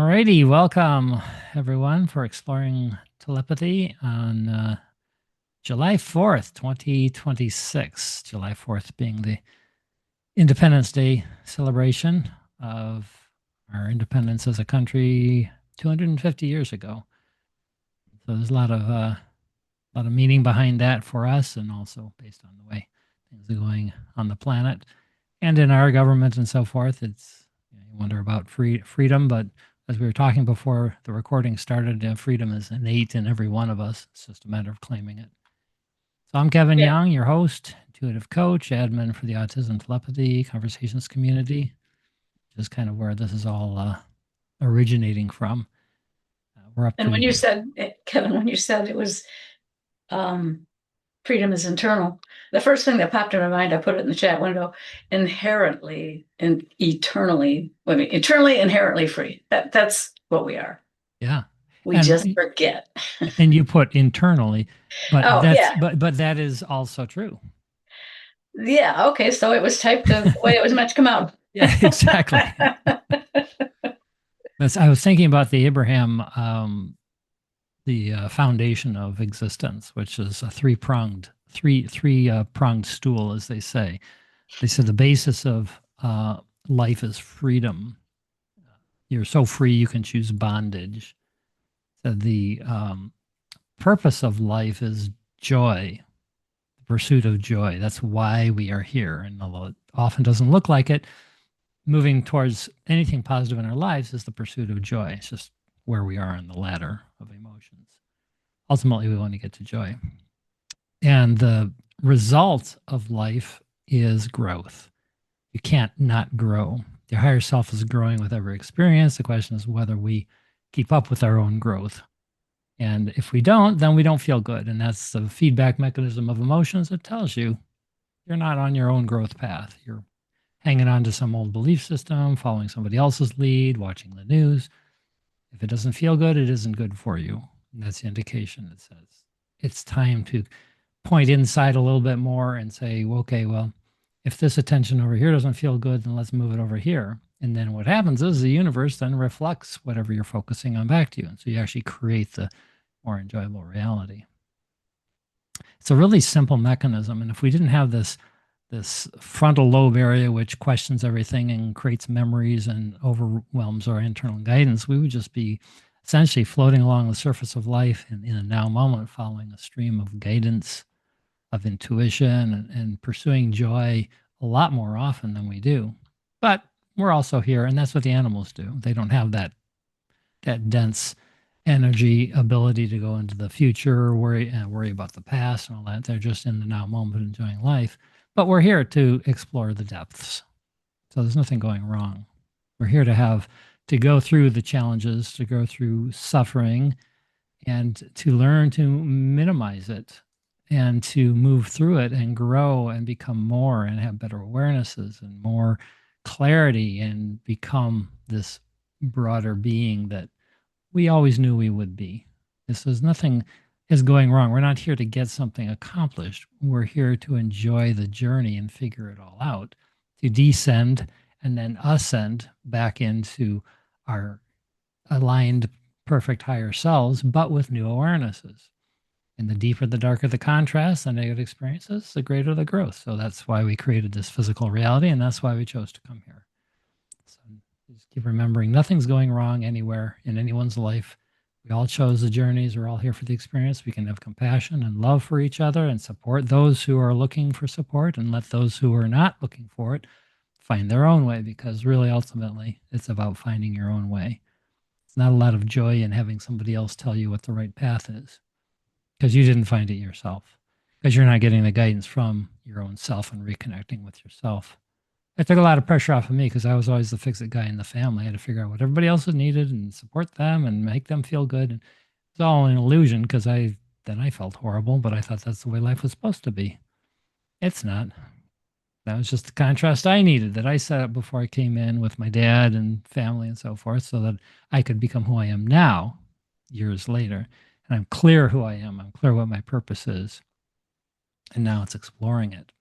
Alrighty, welcome everyone for exploring telepathy on July 4th, 2026. July 4th being the Independence Day celebration of our independence as a country 250 years ago. So there's a lot of meaning behind that for us, and also based on the way things are going on the planet and in our government and so forth. You wonder about freedom, but as we were talking before the recording started, freedom is innate in every one of us. It's just a matter of claiming it. So I'm Kevin Yeah. Young, your host, intuitive coach, admin for the Autism Telepathy Conversations community. Just kind of where this is all originating from. We're up And to when you said, Kevin, when you said it was um, freedom is internal, the first thing that popped in my mind, I put it in the chat window, inherently and eternally, eternally, inherently free. That's what we are. yeah, We just and forget. and you put internally, but Oh, that's yeah. but that is also true. Yeah. Okay. So it was typed the way it was meant to come out. Yeah, exactly. I was thinking about the Abraham, the foundation of existence, which is a three pronged stool, as they say. They said the basis of life is freedom. You're so free you can choose bondage. So the purpose of life is joy, the pursuit of joy. That's why we are here. And although it often doesn't look like it, moving towards anything positive in our lives is the pursuit of joy. It's just where we are on the ladder of emotions. Ultimately, we want to get to joy. And the result of life is growth. You can't not grow. Your higher self is growing with every experience. The question is whether we keep up with our own growth. And if we don't, then we don't feel good. And that's the feedback mechanism of emotions that tells you you're not on your own growth path. You're hanging on to some old belief system, following somebody else's lead, watching the news. If it doesn't feel good, it isn't good for you. And that's the indication that says it's time to point inside a little bit more and say, well, okay, well, if this attention over here doesn't feel good, then let's move it over here. And then what happens is the universe then reflects whatever you're focusing on back to you. And so you actually create the more enjoyable reality. It's a really simple mechanism. And if we didn't have this frontal lobe area, which questions everything and creates memories and overwhelms our internal guidance, we would just be essentially floating along the surface of life in a now moment, following a stream of guidance, of intuition, and pursuing joy a lot more often than we do. But we're also here, and that's what the animals do. They don't have that dense energy ability to go into the future, worry about the past and all that. They're just in the now moment enjoying life. But we're here to explore the depths. So there's nothing going wrong. We're here to go through the challenges, to go through suffering, and to learn to minimize it and to move through it and grow and become more and have better awarenesses and more clarity and become this broader being that we always knew we would be. This is nothing is going wrong. We're not here to get something accomplished. We're here to enjoy the journey and figure it all out, to descend and then ascend back into our aligned, perfect higher selves, but with new awarenesses. And the deeper, the darker the contrast, the negative experiences, the greater the growth. So that's why we created this physical reality, and that's why we chose to come here. So just keep remembering nothing's going wrong anywhere in anyone's life. We all chose the journeys. We're all here for the experience. We can have compassion and love for each other and support those who are looking for support and let those who are not looking for it find their own way, because really, ultimately, it's about finding your own way. It's not a lot of joy in having somebody else tell you what the right path is because you didn't find it yourself, because you're not getting the guidance from your own self and reconnecting with yourself. It took a lot of pressure off of me because I was always the fix it guy in the family. I had to figure out what everybody else needed and support them and make them feel good. And it's all an illusion because I felt horrible, but I thought that's the way life was supposed to be. It's not. That was just the contrast I needed that I set up before I came in with my dad and family and so forth so that I could become who I am now years later. And I'm clear who I am. I'm clear what my purpose is. And now it's exploring it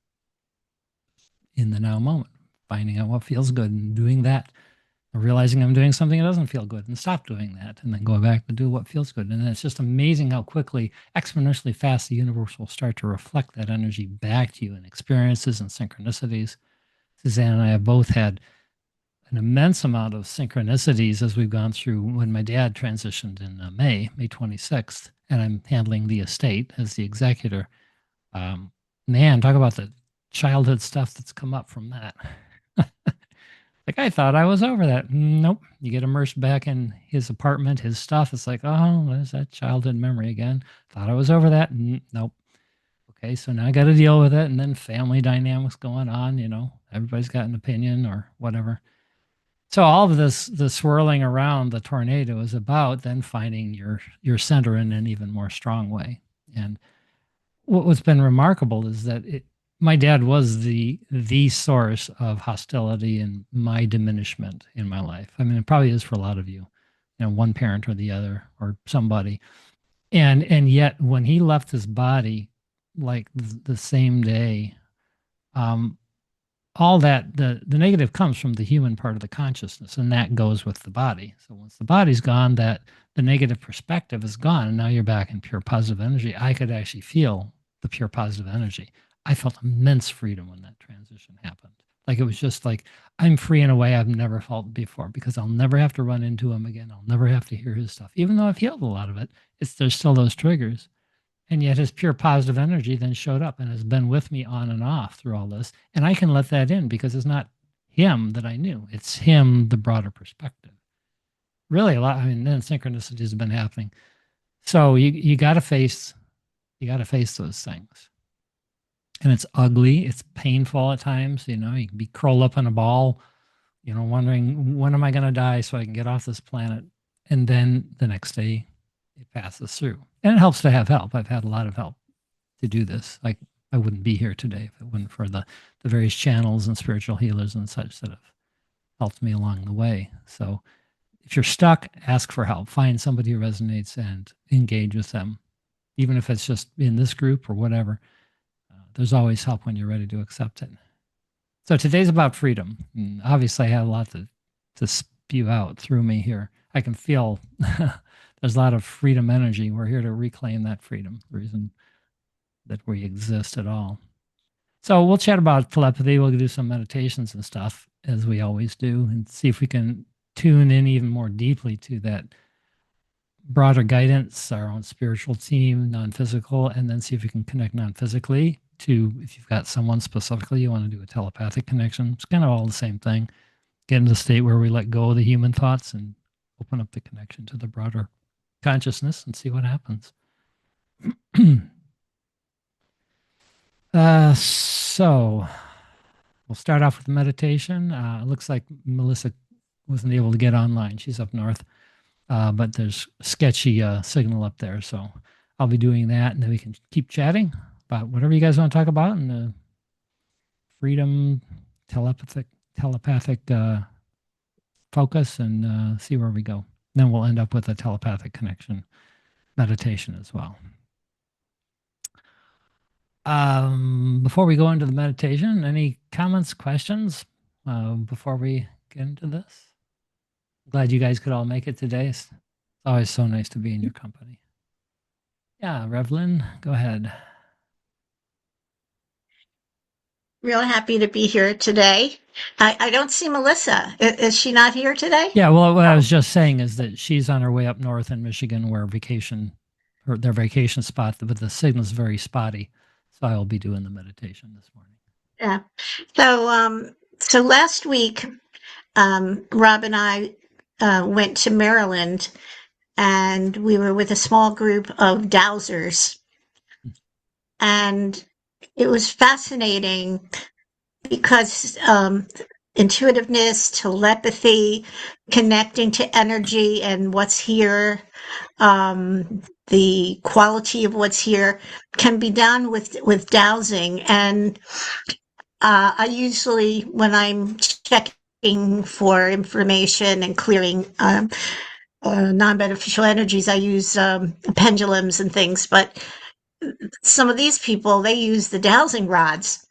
in the now moment, finding out what feels good and doing that realizing I'm doing something that doesn't feel good and stop doing that and then go back to do what feels good. And it's just amazing how quickly, exponentially fast the universe will start to reflect that energy back to you in experiences and synchronicities. Suzanne and I have both had an immense amount of synchronicities as we've gone through when my dad transitioned in May 26th, and I'm handling the estate as the executor. Um, Man, talk about the childhood stuff that's come up from that. Like I thought I was over that. Nope. You get immersed back in his apartment, his stuff. It's like, oh, there's that childhood memory again. Thought I was over that. Nope. Okay, so now I got to deal with it, and then family dynamics going on. Everybody's got an opinion or whatever. So all of this, the swirling around the tornado, is about then finding your center in an even more strong way. And what's been remarkable is that my dad was the source of hostility and my diminishment in my life. I mean, it probably is for a lot of you, one parent or the other or somebody. And yet when he left his body, like the same day, um, all that the negative comes from the human part of the consciousness, and that goes with the body. So once the body's gone, that the negative perspective is gone, and now you're back in pure positive energy. I could actually feel the pure positive energy. I felt immense freedom when that transition happened. Like it was just like I'm free in a way I've never felt before, because I'll never have to run into him again. I'll never have to hear his stuff, even though I've healed a lot of it. There's still those triggers, and yet his pure positive energy then showed up and has been with me on and off through all this. And I can let that in because it's not him that I knew. It's him, the broader perspective. Really a lot. I mean, then synchronicities have been happening. So you gotta face those things. And it's ugly. It's painful at times. You can be curled up in a ball, wondering when am I gonna die so I can get off this planet. And then the next day it passes through. And it helps to have help. I've had a lot of help to do this. Like I wouldn't be here today if it wasn't for the various channels and spiritual healers and such that have helped me along the way. So if you're stuck, ask for help. Find somebody who resonates and engage with them, even if it's just in this group or whatever. There's always help when you're ready to accept it. So today's about freedom. And obviously, I have a lot to spew out through me here. I can feel there's a lot of freedom energy. We're here to reclaim that freedom, the reason that we exist at all. So we'll chat about telepathy. We'll do some meditations and stuff as we always do, and see if we can tune in even more deeply to that broader guidance, our own spiritual team, non-physical, and then see if we can connect non-physically to, if you've got someone specifically you want to do a telepathic connection. It's kind of all the same thing. Get into the state where we let go of the human thoughts and open up the connection to the broader consciousness and see what happens. So we'll start off with meditation. It looks like Melissa wasn't able to get online. She's up north, but there's sketchy signal up there. So I'll be doing that, and then we can keep chatting about whatever you guys want to talk about, and the freedom, telepathic focus, and see where we go. Then we'll end up with a telepathic connection meditation as well. Before we go into the meditation, any comments, questions before we get into this? Glad you guys could all make it today. It's always so nice to be in your company. Yeah, Revlin, go ahead. Real happy to be here today. I don't see Melissa. Is she not here today? Yeah, well, what I was just saying is that she's on her way up north in Michigan, where their vacation spot, but the signal's very spotty. So I will be doing the meditation this morning. Yeah. So last week, Rob and I went to Maryland, and we were with a small group of dowsers, and it was fascinating because intuitiveness, telepathy, connecting to energy and what's here, the quality of what's here can be done with dowsing. And I usually, when I'm checking for information and clearing non-beneficial energies, I use pendulums and things. But some of these people, they use the dowsing rods.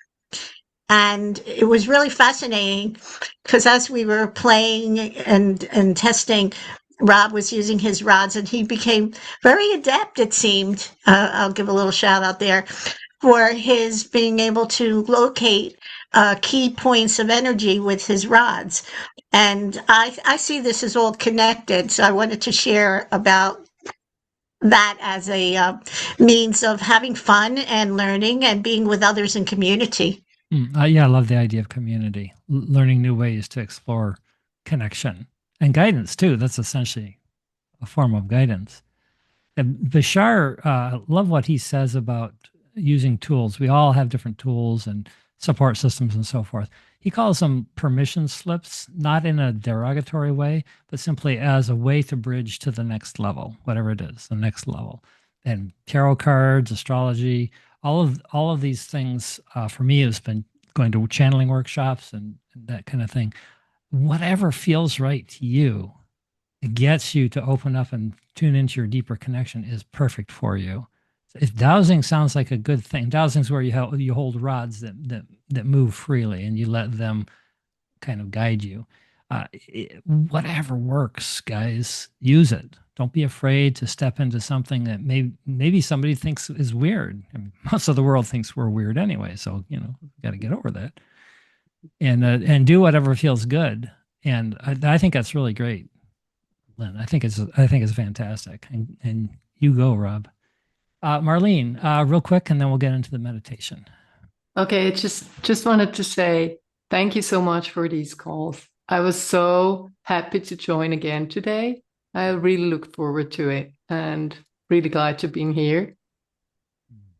And it was really fascinating because as we were playing and testing, Rob was using his rods and he became very adept, it seemed. I'll give a little shout out there for his being able to locate key points of energy with his rods. And I see this as all connected. So I wanted to share about that as a means of having fun and learning and being with others in community. Yeah, I love the idea of community, learning new ways to explore connection and guidance too. That's essentially a form of guidance. And Bashar, love what he says about using tools. We all have different tools and support systems and so forth. He calls them permission slips, not in a derogatory way, but simply as a way to bridge to the next level, whatever it is, the next level. And tarot cards, astrology, all of these things for me has been going to channeling workshops and that kind of thing. Whatever feels right to you, it gets you to open up and tune into your deeper connection is perfect for you. If dowsing sounds like a good thing, dowsing is where you hold rods that move freely and you let them kind of guide you. Whatever works, guys, use it. Don't be afraid to step into something that maybe somebody thinks is weird. I mean, most of the world thinks we're weird anyway, so got to get over that and do whatever feels good. And I think that's really great. Lynn. I think it's fantastic. And you go, Rob. Marlene, real quick, and then we'll get into the meditation. Okay, just wanted to say thank you so much for these calls. I was so happy to join again today. I really look forward to it and really glad to be here.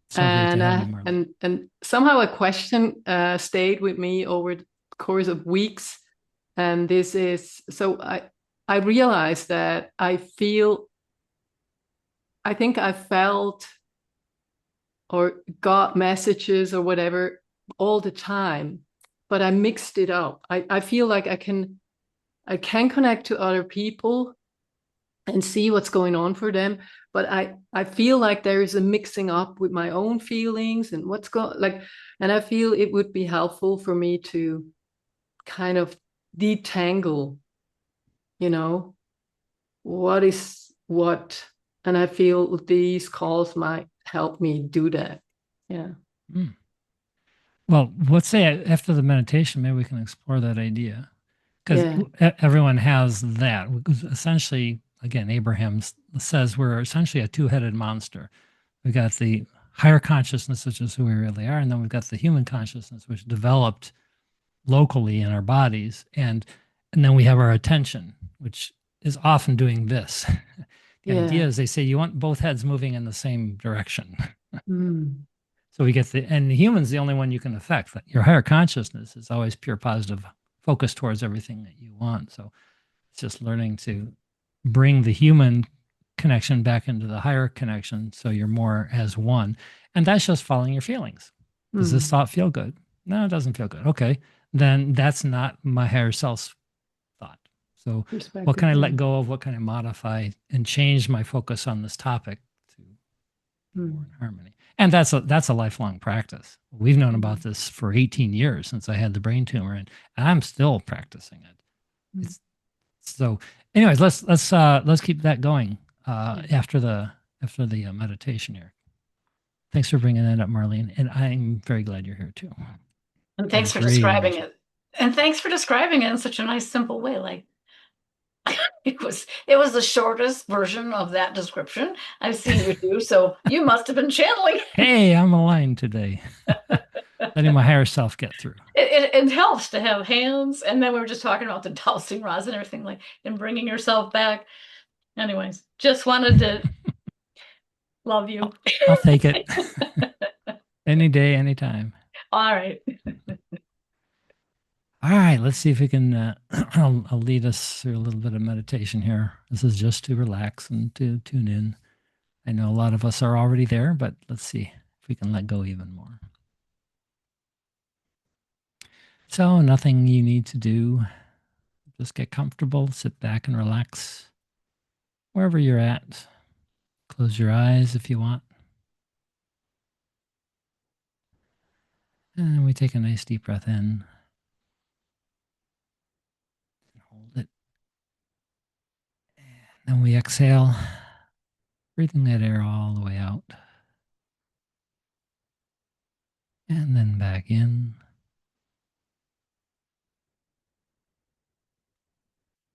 So great to have you, Marlene. And somehow a question stayed with me over the course of weeks. And this is so I realized that I think I felt or got messages or whatever all the time, but I mixed it up. I feel like I can connect to other people and see what's going on for them, but I feel like there is a mixing up with my own feelings and what's going like, and I feel it would be helpful for me to kind of detangle, what is what, and I feel these calls might help me do that. Yeah. Well, let's say after the meditation, maybe we can explore that idea because everyone has that. Essentially, again, Abraham says we're essentially a two-headed monster. We've got the higher consciousness, which is who we really are, and then we've got the human consciousness, which developed locally in our bodies, and then we have our attention, which is often doing this. The idea is they say you want both heads moving in the same direction. So we get and the human's the only one you can affect. Your higher consciousness is always pure positive focus towards everything that you want. So it's just learning to bring the human connection back into the higher connection so you're more as one. And that's just following your feelings. Does this thought feel good? No, it doesn't feel good. Okay. Then that's not my higher self's thought. So what can I let go of? What can I modify and change my focus on this topic to more in harmony? And that's a lifelong practice. We've known about this for 18 years since I had the brain tumor, and I'm still practicing it. So, anyways, let's keep that going after the meditation here. Thanks for bringing that up, Marlene, and I'm very glad you're here too. And thanks for describing it. And thanks for describing it in such a nice, simple way. Like it was the shortest version of that description I've seen you do. So you must have been channeling. Hey, I'm aligned today. Letting my higher self get through. It helps to have hands. And then we were just talking about the dowsing rods and everything, like, and bringing yourself back. Anyways, just wanted to love you. I'll take it. Any day, anytime. All right. All right, let's see if we can, I'll lead us through a little bit of meditation here. This is just to relax and to tune in. I know a lot of us are already there, but let's see if we can let go even more. So nothing you need to do. Just get comfortable, sit back and relax wherever you're at. Close your eyes if you want. And we take a nice deep breath in. Hold it. And then we exhale, breathing that air all the way out. And then back in.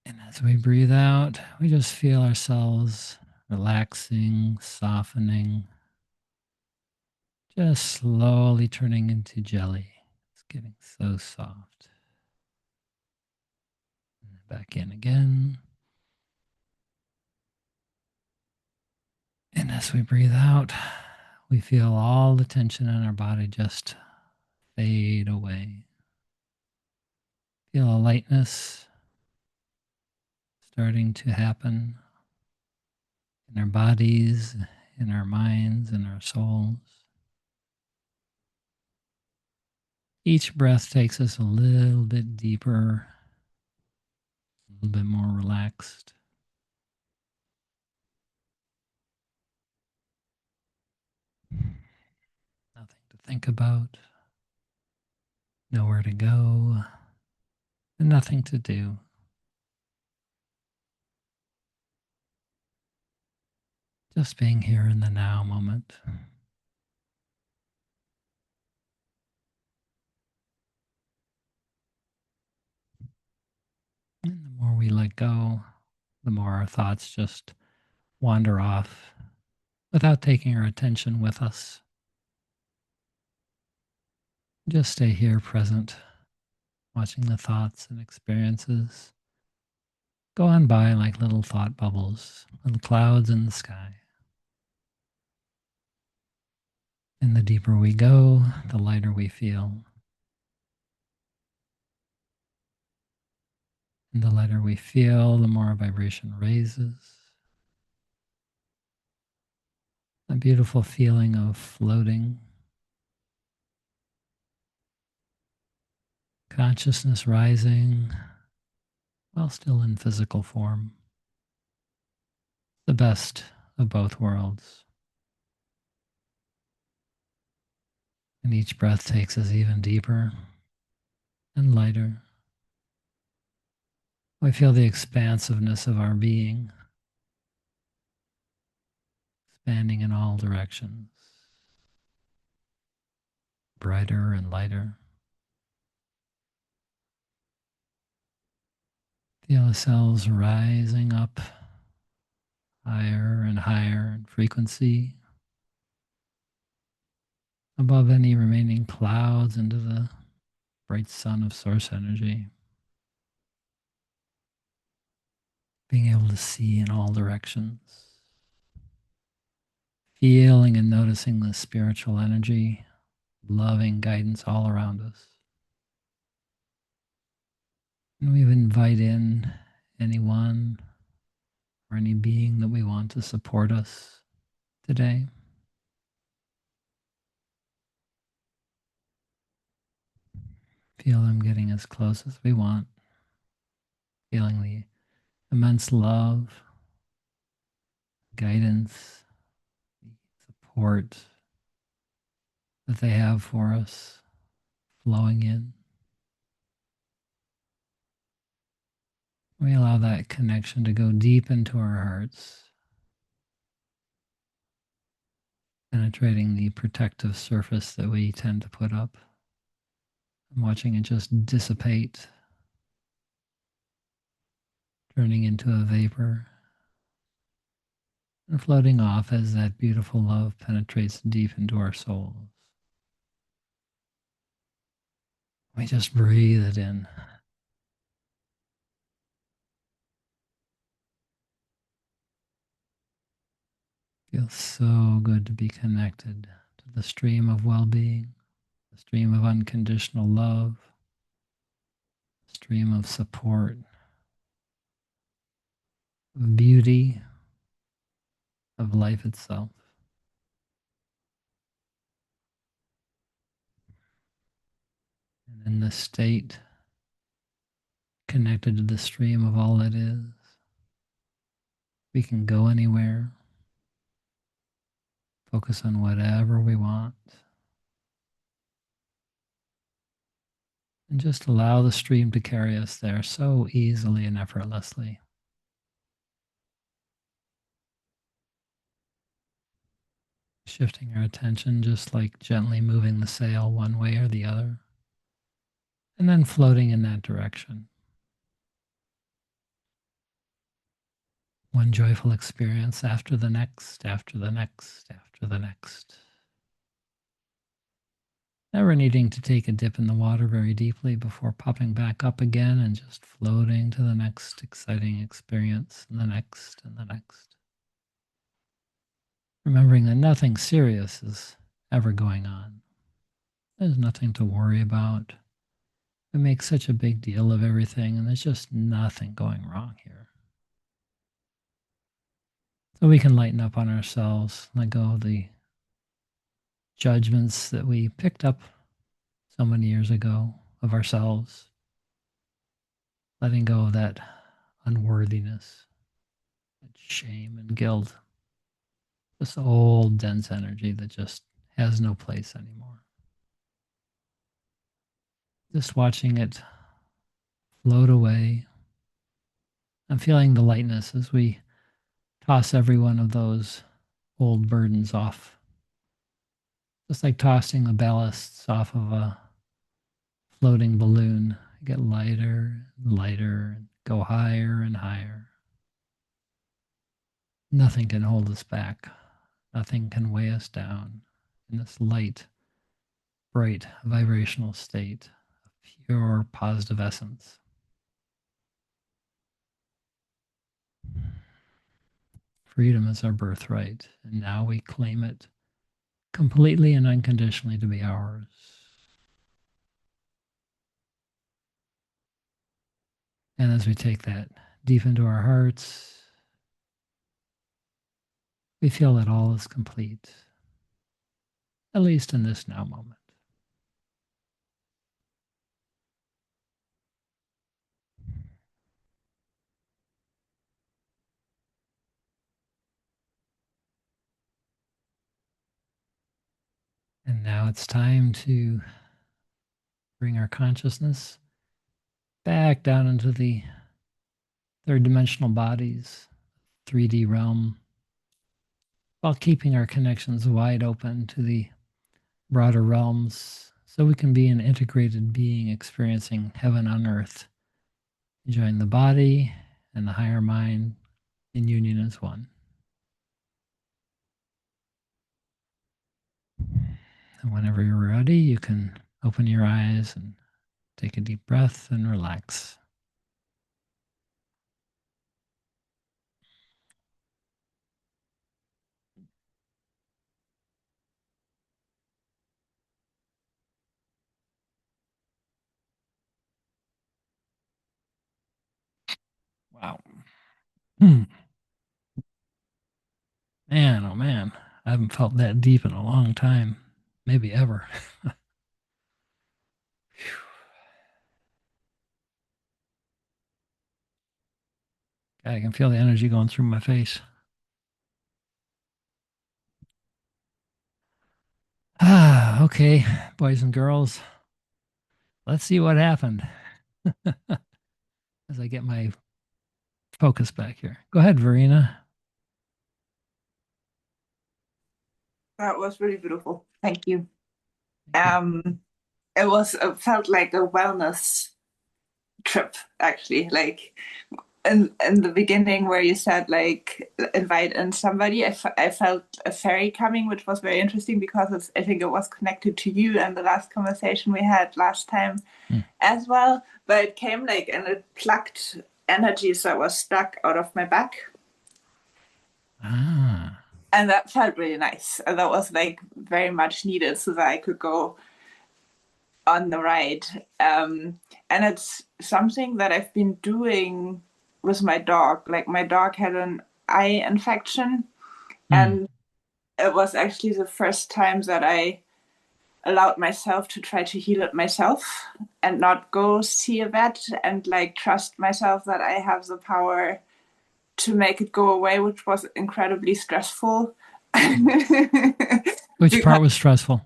And as we breathe out, we just feel ourselves relaxing, softening, just slowly turning into jelly. It's getting so soft. And back in again. And as we breathe out, we feel all the tension in our body just fade away. Feel a lightness starting to happen in our bodies, in our minds, in our souls. Each breath takes us a little bit deeper, a little bit more relaxed. Nothing to think about, nowhere to go, and nothing to do. Just being here in the now moment. And the more we let go, the more our thoughts just wander off without taking our attention with us. Just stay here present, watching the thoughts and experiences go on by like little thought bubbles, little clouds in the sky. And the deeper we go, the lighter we feel. And the lighter we feel, the more our vibration raises. A beautiful feeling of floating, consciousness rising while still in physical form. The best of both worlds. And each breath takes us even deeper and lighter. We feel the expansiveness of our being, expanding in all directions, brighter and lighter. Feel the cells rising up higher and higher in frequency, above any remaining clouds into the bright sun of source energy. Being able to see in all directions, feeling and noticing the spiritual energy, loving guidance all around us. And we invite in anyone or any being that we want to support us today. Feel them getting as close as we want, feeling the immense love, guidance, support that they have for us flowing in. We allow that connection to go deep into our hearts, penetrating the protective surface that we tend to put up. I'm watching it just dissipate, turning into a vapor and floating off as that beautiful love penetrates deep into our souls. We just breathe it in. Feels so good to be connected to the stream of well-being, the stream of unconditional love, the stream of support, of beauty, of life itself. And in this state, connected to the stream of all that is, we can go anywhere, focus on whatever we want, And just allow the stream to carry us there so easily and effortlessly. Shifting our attention, just like gently moving the sail one way or the other, and then floating in that direction. One joyful experience after the next, after the next, after the next. Never needing to take a dip in the water very deeply before popping back up again and just floating to the next exciting experience and the next and the next. Remembering that nothing serious is ever going on. There's nothing to worry about. We make such a big deal of everything, and there's just nothing going wrong here. So we can lighten up on ourselves, let go of the judgments that we picked up so many years ago of ourselves, letting go of that unworthiness, that shame and guilt, this old dense energy that just has no place anymore. Just watching it float away. I'm feeling the lightness as we toss every one of those old burdens off. Just like tossing the ballasts off of a floating balloon. Get lighter and lighter and go higher and higher. Nothing can hold us back. Nothing can weigh us down in this light, bright, vibrational state of pure positive essence. Freedom is our birthright, and now we claim it completely and unconditionally to be ours. And as we take that deep into our hearts, we feel that all is complete, at least in this now moment. And now it's time to bring our consciousness back down into the third dimensional bodies, 3D realm, while keeping our connections wide open to the broader realms so we can be an integrated being experiencing heaven on earth, enjoying the body and the higher mind in union as one. And whenever you're ready, you can open your eyes and take a deep breath and relax. Wow. Man, oh man, I haven't felt that deep in a long time, maybe ever. God, I can feel the energy going through my face. Ah, okay, boys and girls, let's see what happened as I get my focus back here. Go ahead, Verena. That was really beautiful. Thank you. Thank you. It felt like a wellness trip, actually. Like in the beginning where you said like invite in somebody, I felt a fairy coming, which was very interesting because I think it was connected to you and the last conversation we had last time as well. But it came like and it plucked energies that was stuck out of my back. Ah. And that felt really nice. And that was like very much needed so that I could go on the ride. And it's something that I've been doing with my dog. Like my dog had an eye infection, and it was actually the first time that I allowed myself to try to heal it myself and not go see a vet and like trust myself that I have the power to make it go away, which was incredibly stressful. Which part was stressful?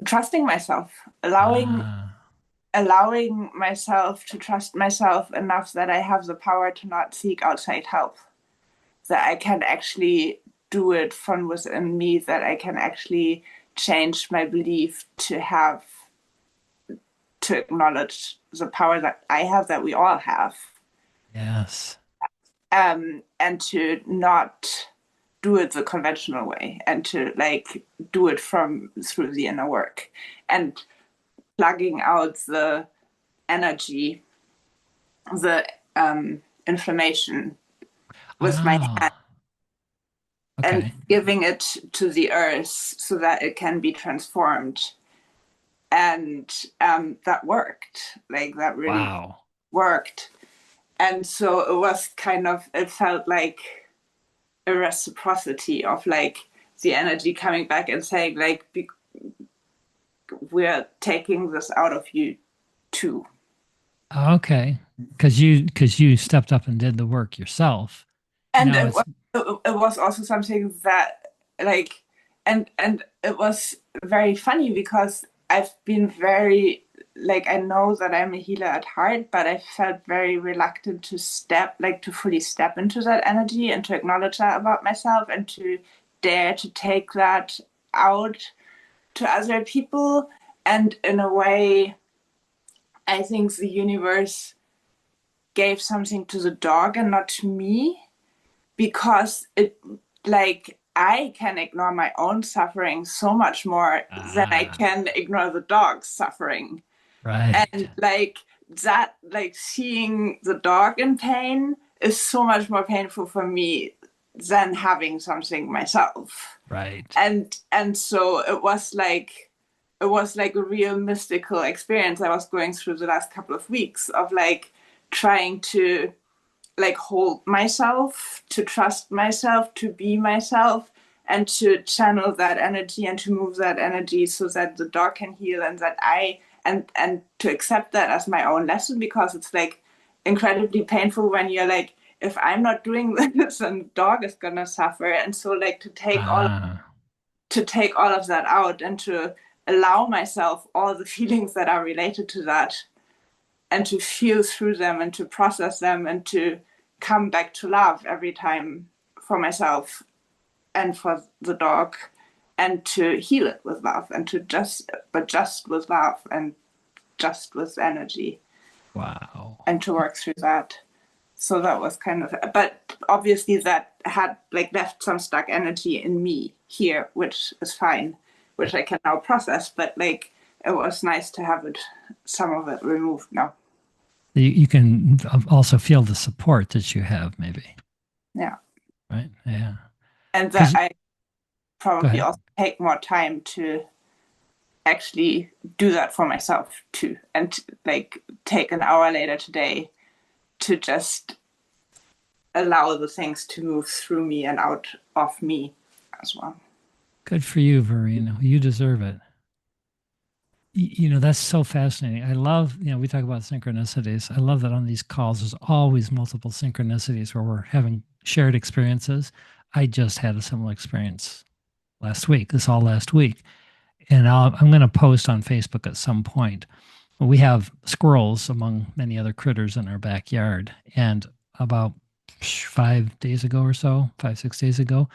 Trusting myself, allowing allowing myself to trust myself enough that I have the power to not seek outside help, that I can actually do it from within me, that I can actually change my belief to acknowledge the power that I have, that we all have, Yes. and to not do it the conventional way, and to like do it from through the inner work, and plugging out the energy, the inflammation with my hand, Ah, and okay. giving it to the earth so that it can be transformed. And that worked. Like that really Wow. worked. And so it was kind of, it felt like a reciprocity of like the energy coming back and saying like, we're taking this out of you too. Okay. Because you stepped up and did the work yourself. And Now it's it was also something that like, and it was very funny because I've been very like, I know that I'm a healer at heart, but I felt very reluctant to to fully step into that energy and to acknowledge that about myself and to dare to take that out to other people. And in a way, I think the universe gave something to the dog and not to me, because it, like, I can ignore my own suffering so much more than I ah, can ignore the dog's suffering. right. And like that, like seeing the dog in pain is so much more painful for me than having something myself. Right. And so it was like a real mystical experience I was going through the last couple of weeks of like trying to like hold myself, to trust myself, to be myself, and to channel that energy and to move that energy so that the dog can heal, and that and to accept that as my own lesson, because it's like incredibly painful when you're like, if I'm not doing this, then the dog is gonna suffer. And so like Ah, to take all of that out and to allow myself all the feelings that are related to that, and to feel through them and to process them and to come back to love every time for myself and for the dog, and to heal it with love, and to just with love and just with energy, wow. and to work through that. So that was kind of, but obviously that had like left some stuck energy in me here, which is fine, which I can now process. But like, it was nice to have some of it removed now. You can also feel the support that you have, maybe. Yeah. Right. Yeah. And that Because I go probably ahead. also take more time to actually do that for myself too, and like take an hour later today to just allow the things to move through me and out of me as well. Good for you, Verena. You deserve it. That's so fascinating. I love, we talk about synchronicities. I love that on these calls, there's always multiple synchronicities where we're having shared experiences. I just had a similar experience last week. And I'm going to post on Facebook at some point. We have squirrels among many other critters in our backyard. And about 5 days ago or so, 5, 6 days ago,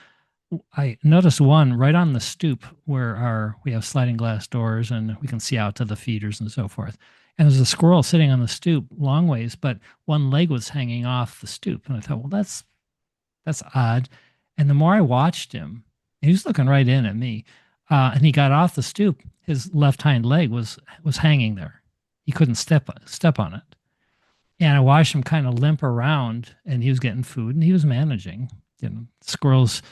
I noticed one right on the stoop where we have sliding glass doors and we can see out to the feeders and so forth. And there's a squirrel sitting on the stoop long ways, but one leg was hanging off the stoop. And I thought, well, that's odd. And the more I watched him, he was looking right in at me. And he got off the stoop. His left hind leg was hanging there. He couldn't step on it. And I watched him kind of limp around, and he was getting food, and he was managing. Squirrels,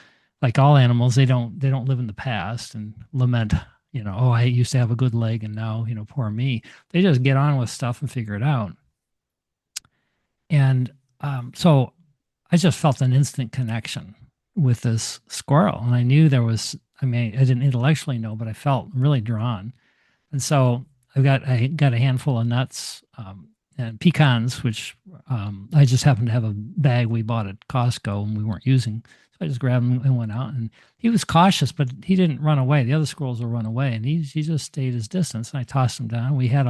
like all animals, they don't live in the past and lament. Oh, I used to have a good leg, and now, poor me. They just get on with stuff and figure it out. And so I just felt an instant connection with this squirrel. And I knew there was, I mean, I didn't intellectually know, but I felt really drawn. And so I got a handful of nuts and pecans, which I just happened to have a bag we bought at Costco and we weren't using. So I just grabbed him and went out. And he was cautious, but he didn't run away. The other squirrels will run away. And he just stayed his distance. And I tossed him down. We had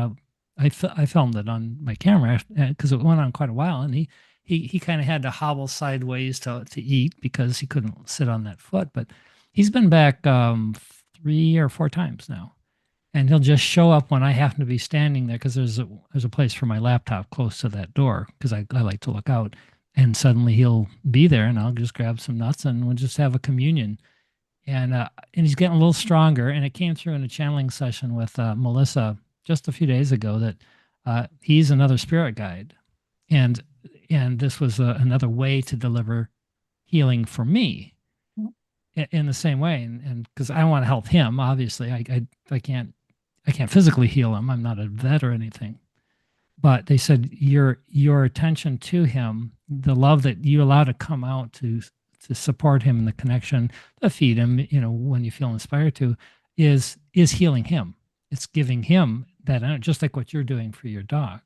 I filmed it on my camera because it went on quite a while, and he kind of had to hobble sideways to eat because he couldn't sit on that foot. But he's been back 3 or 4 times now, and he'll just show up when I happen to be standing there because there's a place for my laptop close to that door because I like to look out, and suddenly he'll be there, and I'll just grab some nuts and we'll just have a communion. And he's getting a little stronger. And it came through in a channeling session with Melissa just a few days ago that he's another spirit guide, and this was another way to deliver healing for me in the same way. And because I want to help him, obviously, I can't physically heal him. I'm not a vet or anything. But they said your attention to him, the love that you allow to come out to support him in the connection, to feed him, when you feel inspired to, is healing him. It's giving him that, just like what you're doing for your dog.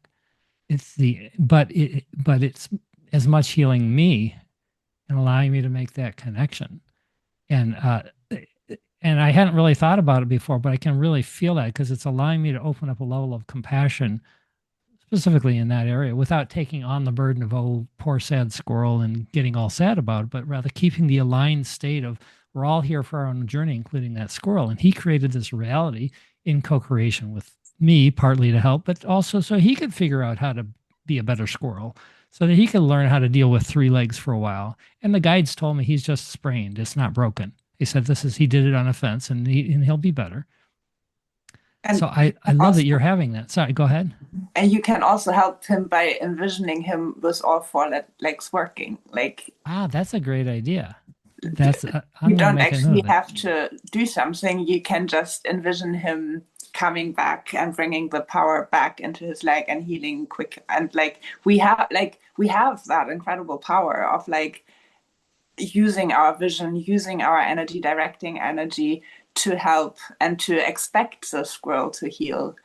But it's as much healing me and allowing me to make that connection. And I hadn't really thought about it before, but I can really feel that because it's allowing me to open up a level of compassion specifically in that area without taking on the burden of, oh, poor sad squirrel and getting all sad about it, but rather keeping the aligned state of we're all here for our own journey, including that squirrel. And he created this reality in co-creation with me, partly to help, but also so he could figure out how to be a better squirrel so that he could learn how to deal with 3 legs for a while. And the guides told me he's just sprained. It's not broken. He said he did it on a fence and he'll be better. And so I love that you're having that. Sorry, go ahead. And you can also help him by envisioning him with all 4 legs working. Like, that's a great idea. That's you don't actually have to do something. You can just envision him coming back and bringing the power back into his leg and healing quick. And we have that incredible power of using our vision, using our energy, directing energy to help and to expect the squirrel to heal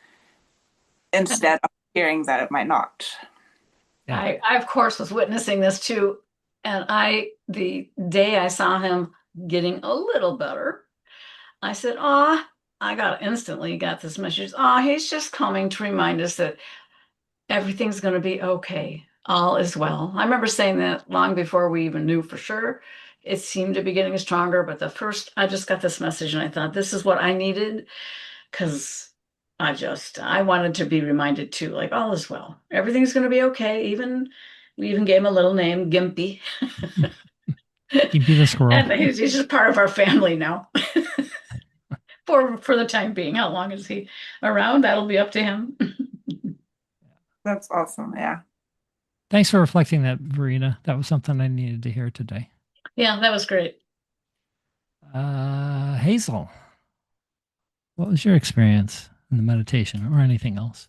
instead of hearing that it might not. Yeah. I of course was witnessing this too. And the day I saw him getting a little better, I said, I instantly got this message. He's just coming to remind us that everything's going to be okay. All is well. I remember saying that long before we even knew for sure. It seemed to be getting stronger, but I just got this message and I thought this is what I needed because I wanted to be reminded too, all is well. Everything's going to be okay. We even gave him a little name, Gimpy. Gimpy the squirrel. And he's just part of our family now. For the time being. How long is he around? That'll be up to him. That's awesome. Yeah. Thanks for reflecting that, Verena. That was something I needed to hear today. Yeah, that was great. Hazel, what was your experience in the meditation or anything else?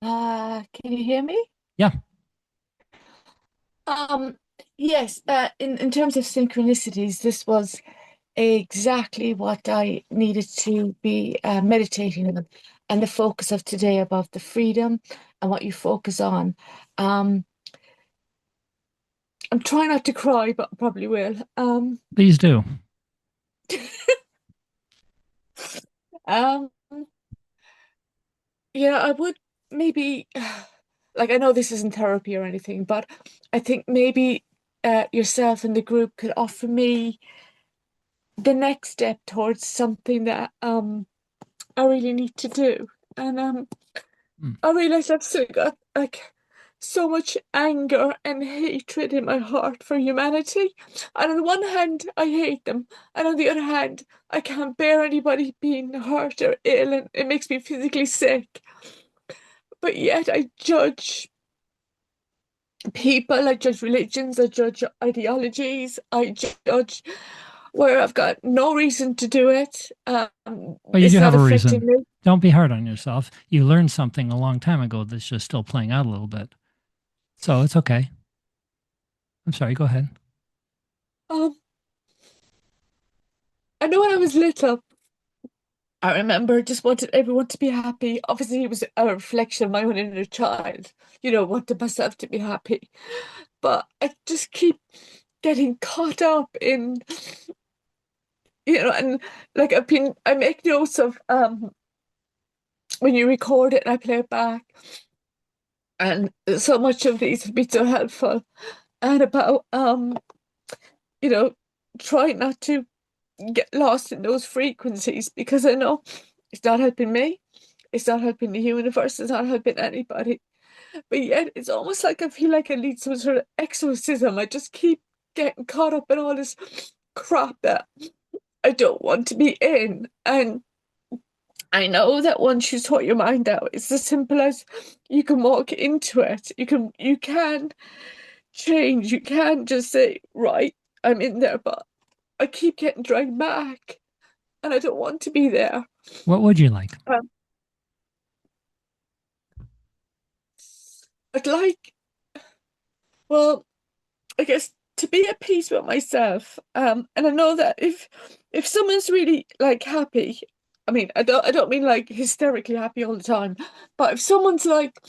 Can you hear me? Yeah. Yes, in terms of synchronicities, this was exactly what I needed to be meditating on, and the focus of today about the freedom and what you focus on. I'm trying not to cry, but I probably will. Please do. I would maybe, I know this isn't therapy or anything, but I think maybe yourself and the group could offer me the next step towards something that I really need to do. And I realize I've still got so much anger and hatred in my heart for humanity. And on the one hand, I hate them, and on the other hand, I can't bear anybody being hurt or ill, and it makes me physically sick. But yet I judge people, I judge religions, I judge ideologies, I judge where I've got no reason to do it. Well, you do have a reason. Me. Don't be hard on yourself. You learned something a long time ago that's just still playing out a little bit. So it's okay. I'm sorry, go ahead. I know when I was little, I remember just wanted everyone to be happy. Obviously, it was a reflection of my own inner child, wanted myself to be happy. But I just keep getting caught up in, and I make notes of when you record it and I play it back. And so much of these have been so helpful. And about you know, try not to get lost in those frequencies, because I know it's not helping me, it's not helping the universe, it's not helping anybody. But yet it's almost like I feel like I need some sort of exorcism. I just keep getting caught up in all this crap that I don't want to be in. And I know that once you sort your mind out, it's as simple as you can walk into it. You can change. You can just say, right, I'm in there, but I keep getting dragged back and I don't want to be there. What would you like? I'd like, well, I guess to be at peace with myself. And I know that if someone's really like happy, I mean, I don't mean like hysterically happy all the time, but if someone's like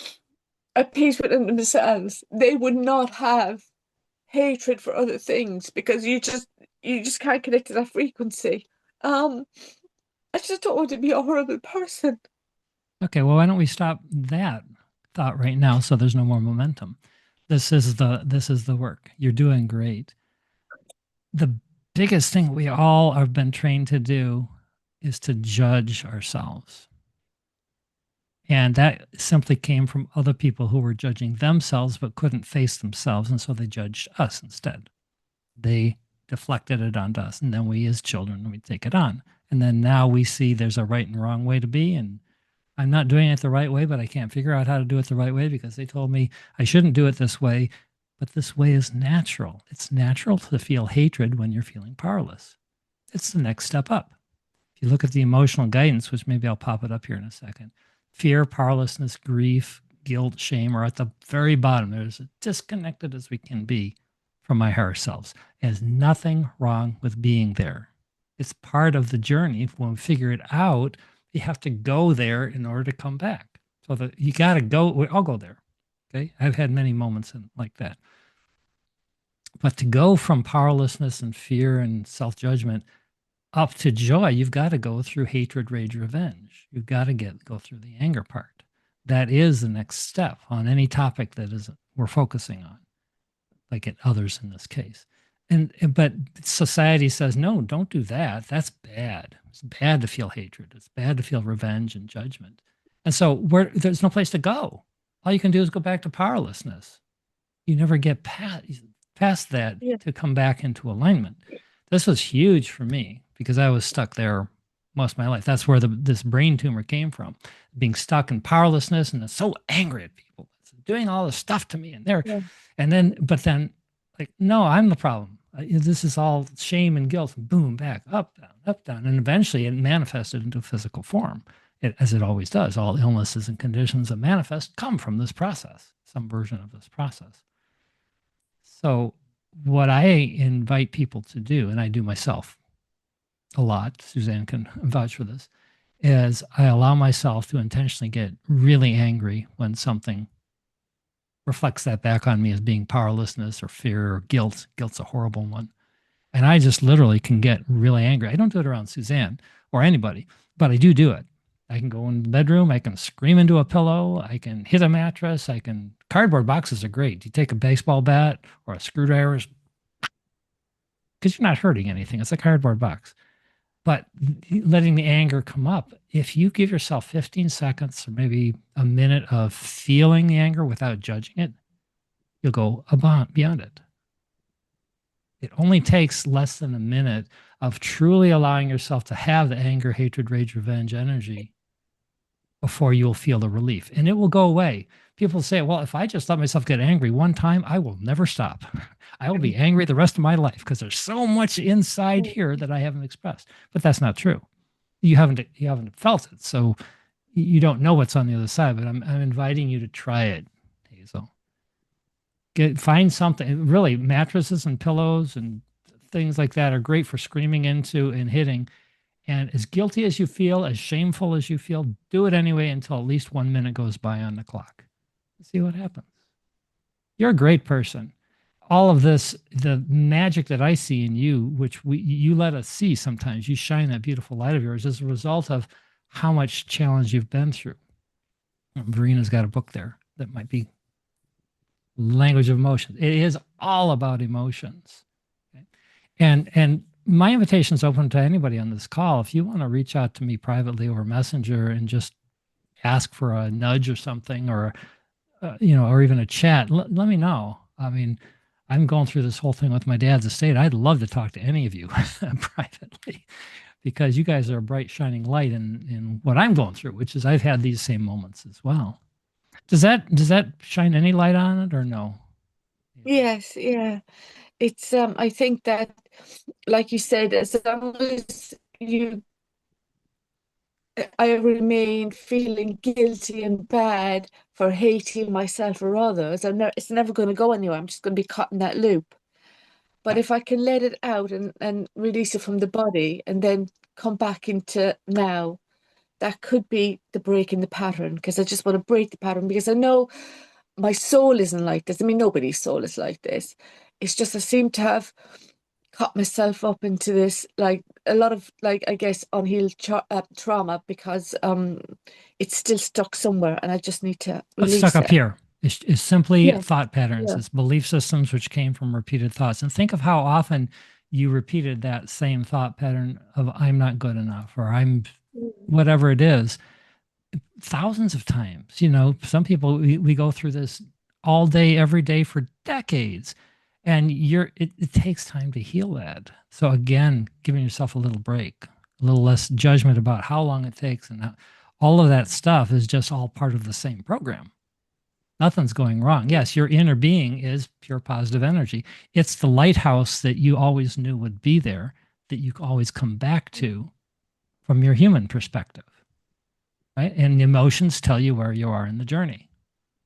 at peace within themselves, they would not have hatred for other things, because you just can't connect to that frequency. Um, I just don't want to be a horrible person. Okay, well, why don't we stop that thought right now so there's no more momentum. This is the work. You're doing great. The biggest thing we all have been trained to do is to judge ourselves. And that simply came from other people who were judging themselves but couldn't face themselves. And so they judged us instead. They deflected it onto us. And then we, as children, we take it on. And then now we see there's a right and wrong way to be. And I'm not doing it the right way, but I can't figure out how to do it the right way because they told me I shouldn't do it this way. But this way is natural. It's natural to feel hatred when you're feeling powerless. It's the next step up. If you look at the emotional guidance, which maybe I'll pop it up here in a second, fear, powerlessness, grief, guilt, shame are at the very bottom. There's as disconnected as we can be from my higher selves. There's nothing wrong with being there. It's part of the journey. When we figure it out, you have to go there in order to come back. So that you got to go. We all go there. Okay. I've had many moments like that. But to go from powerlessness and fear and self-judgment up to joy, you've got to go through hatred, rage, revenge. You've got to go through the anger part. That is the next step on any topic that is we're focusing on, like at others in this case. But society says, no, don't do that. That's bad. It's bad to feel hatred. It's bad to feel revenge and judgment. And so there's no place to go. All you can do is go back to powerlessness. You never get past that Yeah. to come back into alignment. This was huge for me because I was stuck there most of my life. That's where this brain tumor came from, being stuck in powerlessness and so angry at people. It's doing all this stuff to me. But then like, no, I'm the problem. This is all shame and guilt. Boom, back, up, down. And eventually it manifested into physical form, as it always does. All illnesses and conditions that manifest come from this process, some version of this process. So what I invite people to do, and I do myself a lot, Suzanne can vouch for this, is I allow myself to intentionally get really angry when something reflects that back on me as being powerlessness or fear or guilt. Guilt's a horrible one. And I just literally can get really angry. I don't do it around Suzanne or anybody, but I do it. I can go in the bedroom. I can scream into a pillow. I can hit a mattress. Cardboard boxes are great. You take a baseball bat or a screwdriver because you're not hurting anything. It's a cardboard box. But letting the anger come up, if you give yourself 15 seconds or maybe a minute of feeling the anger without judging it, you'll go beyond it. It only takes less than a minute of truly allowing yourself to have the anger, hatred, rage, revenge energy before you'll feel the relief. And it will go away. People say, well, if I just let myself get angry one time, I will never stop. I will be angry the rest of my life because there's so much inside here that I haven't expressed. But that's not true. You haven't felt it. So you don't know what's on the other side, but I'm inviting you to try it, Hazel. Find something. Really, mattresses and pillows and things like that are great for screaming into and hitting. And as guilty as you feel, as shameful as you feel, do it anyway until at least 1 minute goes by on the clock. See what happens. You're a great person. All of this, the magic that I see in you, which you let us see sometimes, you shine that beautiful light of yours, is a result of how much challenge you've been through. Verena's got a book there that might be language of emotions. It is all about emotions. Okay? And my invitation is open to anybody on this call. If you want to reach out to me privately or messenger and just ask for a nudge or something, or or even a chat, let me know. I mean, I'm going through this whole thing with my dad's estate. I'd love to talk to any of you privately, because you guys are a bright shining light in what I'm going through, which is I've had these same moments as well. Does that shine any light on it or no? Yes, yeah. It's I think that, like you said, as long as you I remain feeling guilty and bad for hating myself or others, it's never going to go anywhere. I'm just going to be caught in that loop. But if I can let it out and release it from the body and then come back into now, that could be the break in the pattern, because I just want to break the pattern because I know my soul isn't like this. I mean, nobody's soul is like this. It's just I seem to have caught myself up into this, like a lot of, like, I guess unhealed trauma, because it's still stuck somewhere and I just need to What's stuck release up it. here is simply Yeah, thought patterns. yeah. It's belief systems which came from repeated thoughts. And think of how often you repeated that same thought pattern of I'm not good enough, or I'm whatever it is, thousands of times. Some people, we go through this all day, every day for decades. And it takes time to heal that. So again, giving yourself a little break, a little less judgment about how long it takes, and all of that stuff is just all part of the same program. Nothing's going wrong. Yes, your inner being is pure positive energy. It's the lighthouse that you always knew would be there, that you always come back to from your human perspective, right? And the emotions tell you where you are in the journey.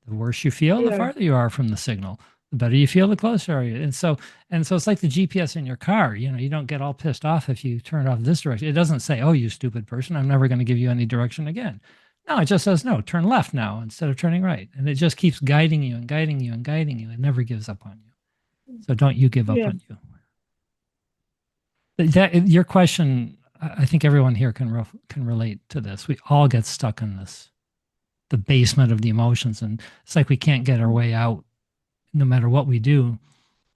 The worse you feel, the Yeah, farther you are from the signal. The better you feel, the closer are you. And so it's like the GPS in your car. You don't get all pissed off if you turn it off this direction. It doesn't say, "Oh, you stupid person, I'm never going to give you any direction again." No, it just says, "No, turn left now instead of turning right." And it just keeps guiding you and guiding you and guiding you. It never gives up on you. So don't you give up yeah, on you. That your question, I think everyone here can relate to this. We all get stuck in the basement of the emotions, and it's like we can't get our way out no matter what we do,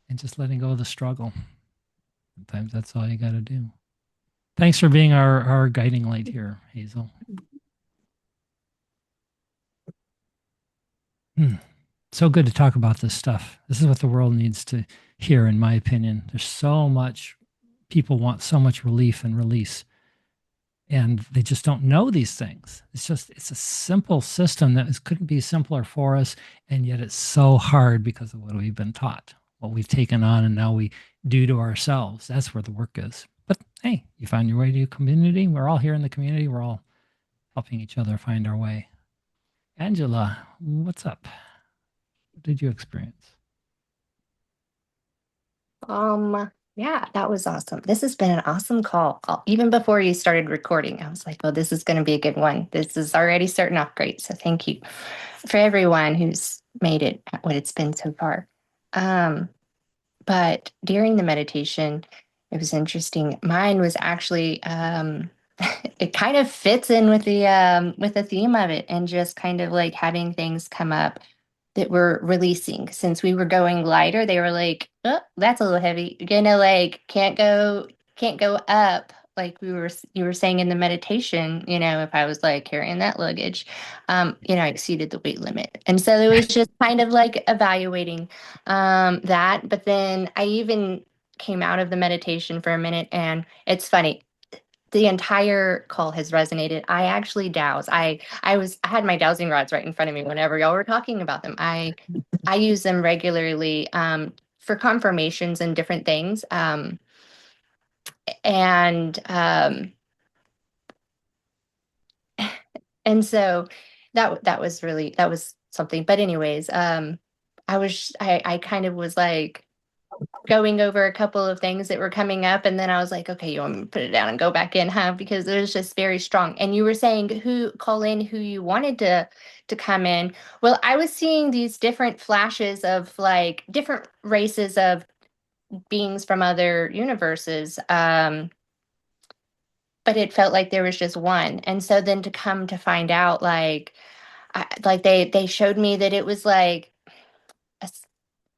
and just letting go of the struggle. Sometimes that's all you got to do. Thanks for being our guiding light here, Hazel. Hmm. So good to talk about this stuff. This is what the world needs to hear, in my opinion. There's so much, people want so much relief and release, and they just don't know these things. It's a simple system that couldn't be simpler for us, and yet it's so hard because of what we've been taught, what we've taken on, and now we do to ourselves. That's where the work is. But hey, you found your way to your community. We're all here in the community. We're all helping each other find our way. Angela, what's up? What did you experience? Yeah, that was awesome. This has been an awesome call. Even before you started recording, I was like, oh, this is going to be a good one. This is already starting off great. So thank you for everyone who's made it what it's been so far. Um, but during the meditation, it was interesting. Mine was actually it kind of fits in with the theme of it, and just kind of like having things come up that were releasing. Since we were going lighter, they were like, oh, that's a little heavy. You're gonna like can't go up. Like you were saying in the meditation, if I was like carrying that luggage, I exceeded the weight limit. And so it was just kind of like evaluating that. But then I even came out of the meditation for a minute, and it's funny. The entire call has resonated. I actually douse. I had my dowsing rods right in front of me whenever y'all were talking about them. I use them regularly for confirmations and different things. And and so that was something. But anyways, I kind of was like going over a couple of things that were coming up, and then I was like, okay, you want me to put it down and go back in, huh? Because it was just very strong. And you were saying who you wanted to come in. Well, I was seeing these different flashes of like different races of beings from other universes. But it felt like there was just one. And so then to come to find out, like, like they showed me that it was like a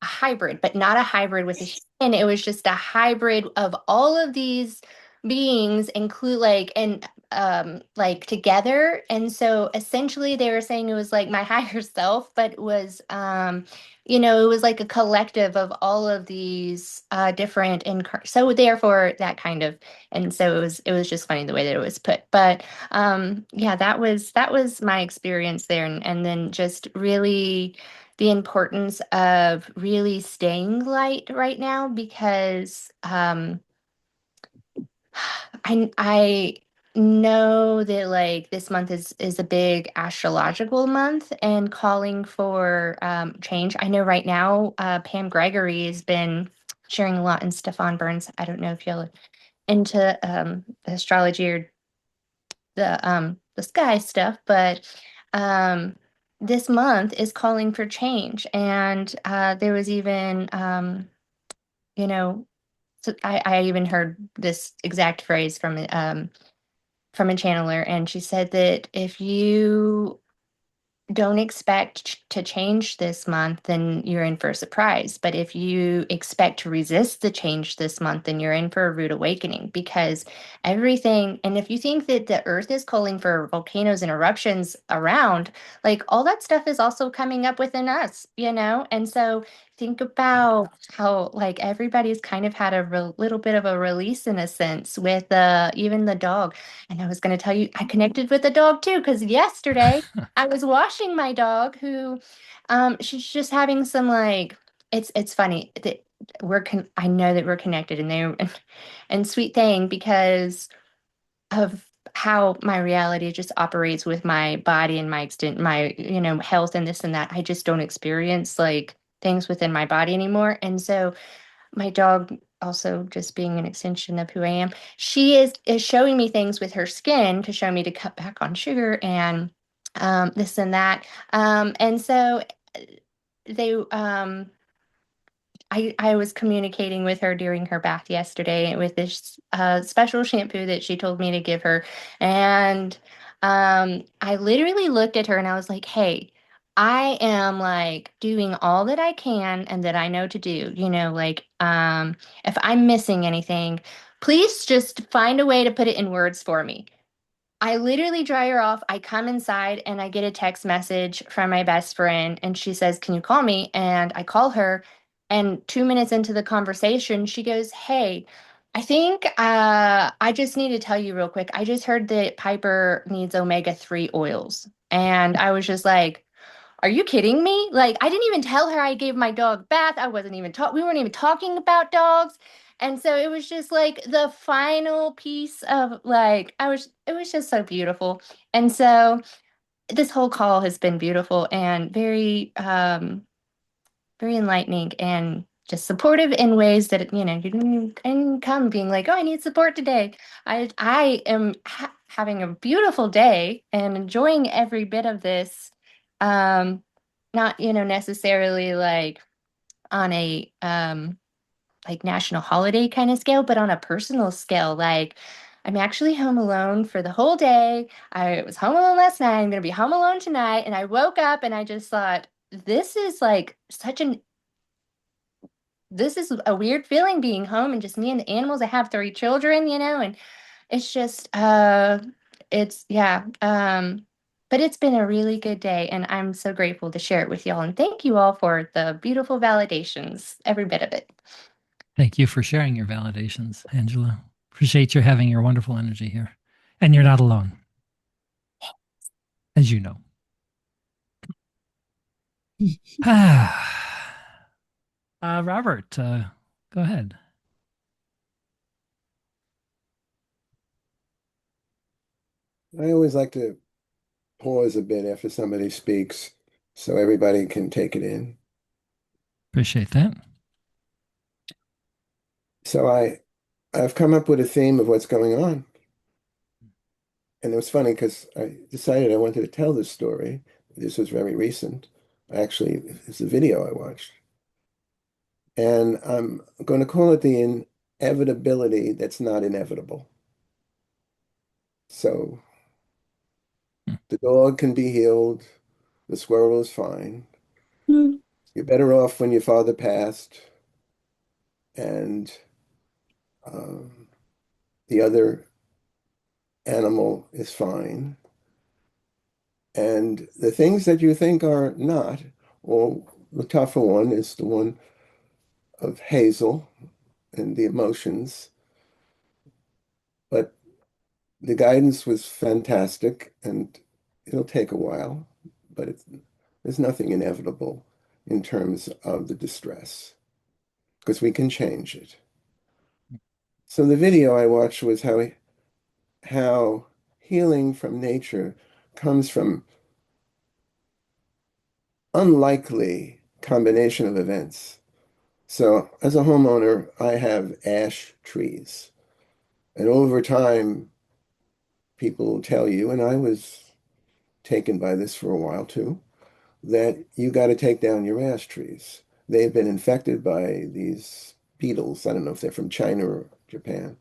hybrid, but not a hybrid with a human. It was just a hybrid of all of these beings, include like and like together. And so essentially they were saying it was like my higher self, but it was it was like a collective of all of these different so therefore that kind of, and so it was just funny the way that it was put. But yeah, that was my experience there, and then just really the importance of really staying light right now because I know that like this month is a big astrological month and calling for change. I know right now Pam Gregory has been sharing a lot, and Stefan Burns. I don't know if you're into astrology or the sky stuff, but um, this month is calling for change, and there was even you know so I even heard this exact phrase from a channeler, and she said that if you don't expect to change this month, then you're in for a surprise. But if you expect to resist the change this month, then you're in for a rude awakening because everything, and if you think that the earth is calling for volcanoes and eruptions around, like all that stuff is also coming up within us, And so think about how like everybody's kind of had a little bit of a release in a sense with even the dog. And I was going to tell you, I connected with the dog too, because yesterday, I was washing my dog who she's just having some like it's funny that I know that we're connected and they and sweet thing because of how my reality just operates with my body and my extent my health and this and that. I just don't experience like things within my body anymore. And so my dog also just being an extension of who I am, she is showing me things with her skin to show me to cut back on sugar and this and that. And so they I was communicating with her during her bath yesterday with this special shampoo that she told me to give her. And I literally looked at her and I was like, hey, I am like doing all that I can and that I know to do, like if I'm missing anything, please just find a way to put it in words for me. I literally dry her off. I come inside and I get a text message from my best friend, and she says, can you call me? And I call her. And 2 minutes into the conversation, she goes, hey, I think I just need to tell you real quick. I just heard that Piper needs omega-3 oils. And I was just like, are you kidding me? Like, I didn't even tell her I gave my dog bath. I wasn't even we weren't even talking about dogs. And so it was just like the final piece of like, it was just so beautiful. And so this whole call has been beautiful and very enlightening and just supportive in ways that you can come being like, oh, I need support today. I am having a beautiful day and enjoying every bit of this. Not necessarily like on a like national holiday kind of scale, but on a personal scale, like I'm actually home alone for the whole day. I was home alone last night. I'm going to be home alone tonight. And I woke up and I just thought, this is like this is a weird feeling being home and just me and the animals. I have 3 children, and it's just it's yeah. But it's been a really good day and I'm so grateful to share it with y'all. And thank you all for the beautiful validations, every bit of it. Thank you for sharing your validations, Angela. Appreciate your having your wonderful energy here. And you're not alone, as you know. Robert, go ahead. I always like to pause a bit after somebody speaks so everybody can take it in. Appreciate that. So I've come up with a theme of what's going on. And it was funny because I decided I wanted to tell this story. This was very recent. Actually, it's a video I watched. And I'm going to call it the inevitability that's not inevitable. So Hmm. the dog can be healed. The squirrel is fine. Mm. You're better off when your father passed, and um, the other animal is fine. And the things that you think are not, well, the tougher one is the one of Hazel and the emotions. But the guidance was fantastic, and it'll take a while, but there's nothing inevitable in terms of the distress because we can change it. So the video I watched was how healing from nature comes from unlikely combination of events. So as a homeowner, I have ash trees. And over time, people tell you, and I was taken by this for a while too, that you got to take down your ash trees. They've been infected by these beetles. I don't know if they're from China or Japan.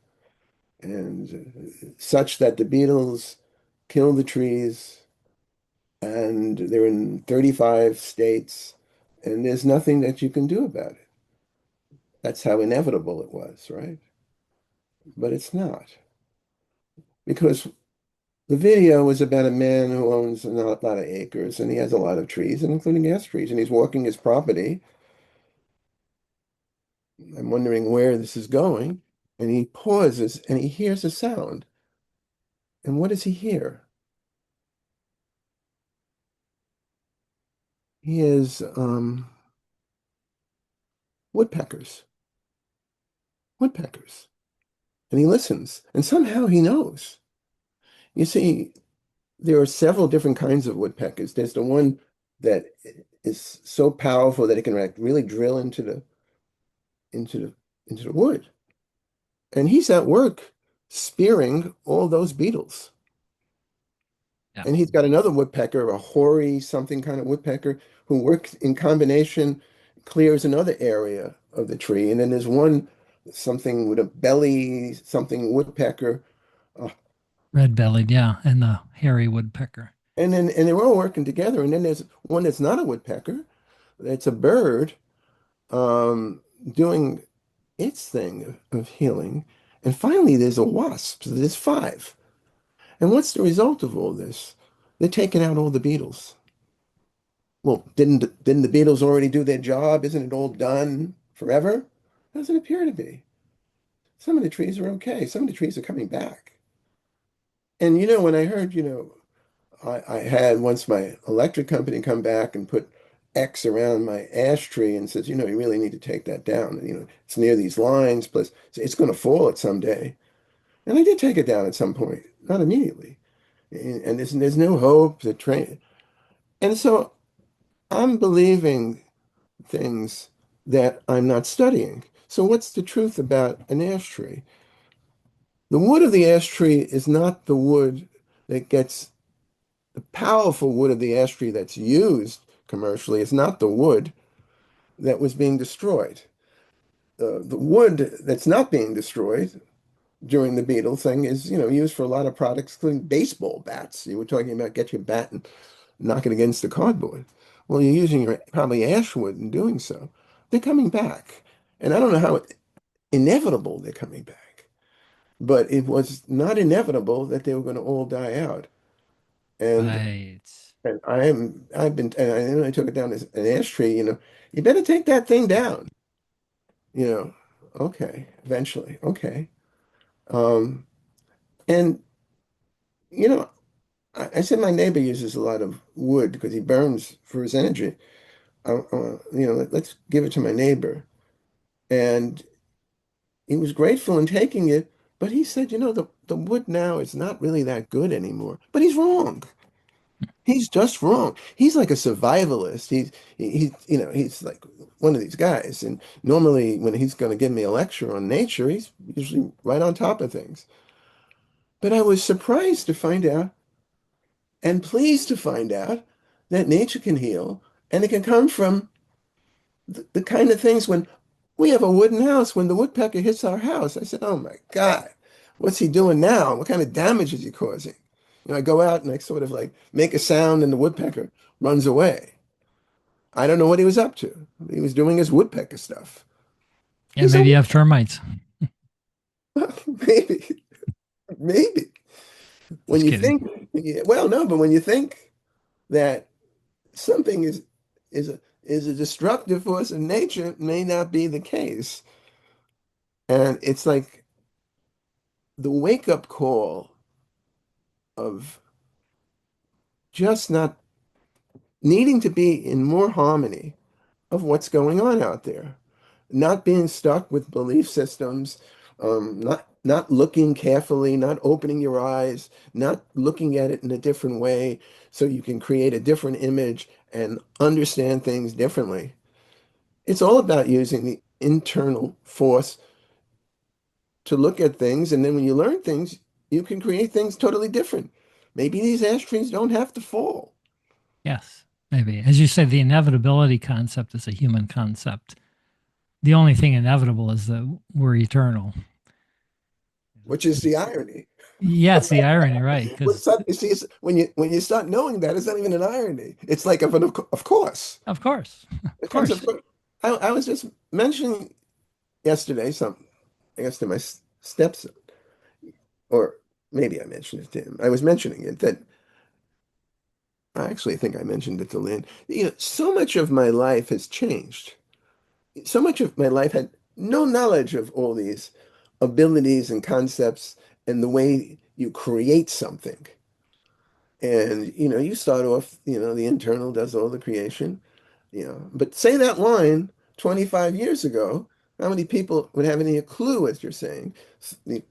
And such that the beetles kill the trees, and they're in 35 states, and there's nothing that you can do about it. That's how inevitable it was, right? But it's not. Because the video was about a man who owns a lot of acres, and he has a lot of trees, including ash trees, and he's walking his property. I'm wondering where this is going. And he pauses and he hears a sound. And what does he hear? He hears woodpeckers, woodpeckers. And he listens, and somehow he knows. You see, there are several different kinds of woodpeckers. There's the one that is so powerful that it can like really drill into the into the wood. And he's at work spearing all those beetles. Yeah. And he's got another woodpecker, a hoary something kind of woodpecker, who works in combination, clears another area of the tree. And then there's one something with a belly, something woodpecker. Uh, Red-bellied, yeah, and the hairy woodpecker. and they're all working together. And then there's one that's not a woodpecker, it's a bird um, doing its thing of healing. And finally, there's a wasp. So there's five. And what's the result of all this? They're taking out all the beetles. Well, didn't the Beatles already do their job? Isn't it all done forever? Doesn't appear to be. Some of the trees are okay. Some of the trees are coming back. And when I heard, I had once my electric company come back and put X around my ash tree and says, you really need to take that down. And, it's near these lines, plus it's going to fall at some day. And I did take it down at some point, not immediately. And there's no hope. The train. And so I'm believing things that I'm not studying. So what's the truth about an ash tree? The wood of the ash tree is not the wood that gets the powerful wood of the ash tree that's used commercially. It's not the wood that was being destroyed. The wood that's not being destroyed during the beetle thing is, used for a lot of products, including baseball bats. You were talking about get your bat and knock it against the cardboard. Well, you're using your probably ash wood in doing so. They're coming back. And I don't know how inevitable they're coming back, but it was not inevitable that they were going to all die out. And, Right. and I took it down as an ash tree, you better take that thing down, you know, okay, eventually, okay. Um, and, you know, I said my neighbor uses a lot of wood because he burns for his energy. Let's give it to my neighbor. And he was grateful in taking it, but he said, the wood now is not really that good anymore. But he's wrong. He's just wrong. He's like a survivalist. He's like one of these guys. And normally when he's going to give me a lecture on nature, he's usually right on top of things. But I was surprised to find out and pleased to find out that nature can heal and it can come from the kind of things when we have a wooden house, when the woodpecker hits our house, I said, oh my God, what's he doing now? What kind of damage is he causing? I go out and I sort of like make a sound and the woodpecker runs away. I don't know what he was up to. He was doing his woodpecker stuff. Yeah, He's a maybe you have termites. maybe, maybe. When Just you kidding. think, yeah, well, no, but when you think that something is a destructive force in nature, it may not be the case. And it's like the wake-up call of just not needing to be in more harmony of what's going on out there, not being stuck with belief systems, not looking carefully, not opening your eyes, not looking at it in a different way so you can create a different image and understand things differently. It's all about using the internal force to look at things, and then when you learn things, you can create things totally different. Maybe these ash trees don't have to fall, Yes, maybe. As you said, the inevitability concept is a human concept. The only thing inevitable is that we're eternal. which is the irony. Yeah, it's the irony, right? Because You see, when you start knowing that, it's not even an irony. It's like of course. of course, of It comes of course. course. I was just mentioning yesterday something, I guess to my stepson, or maybe I mentioned it to him. I was mentioning it that I actually think I mentioned it to Lynn. So much of my life has changed. So much of my life had no knowledge of all these abilities and concepts and the way you create something. And you start off, the internal does all the creation, but say that line 25 years ago, how many people would have any clue what you're saying?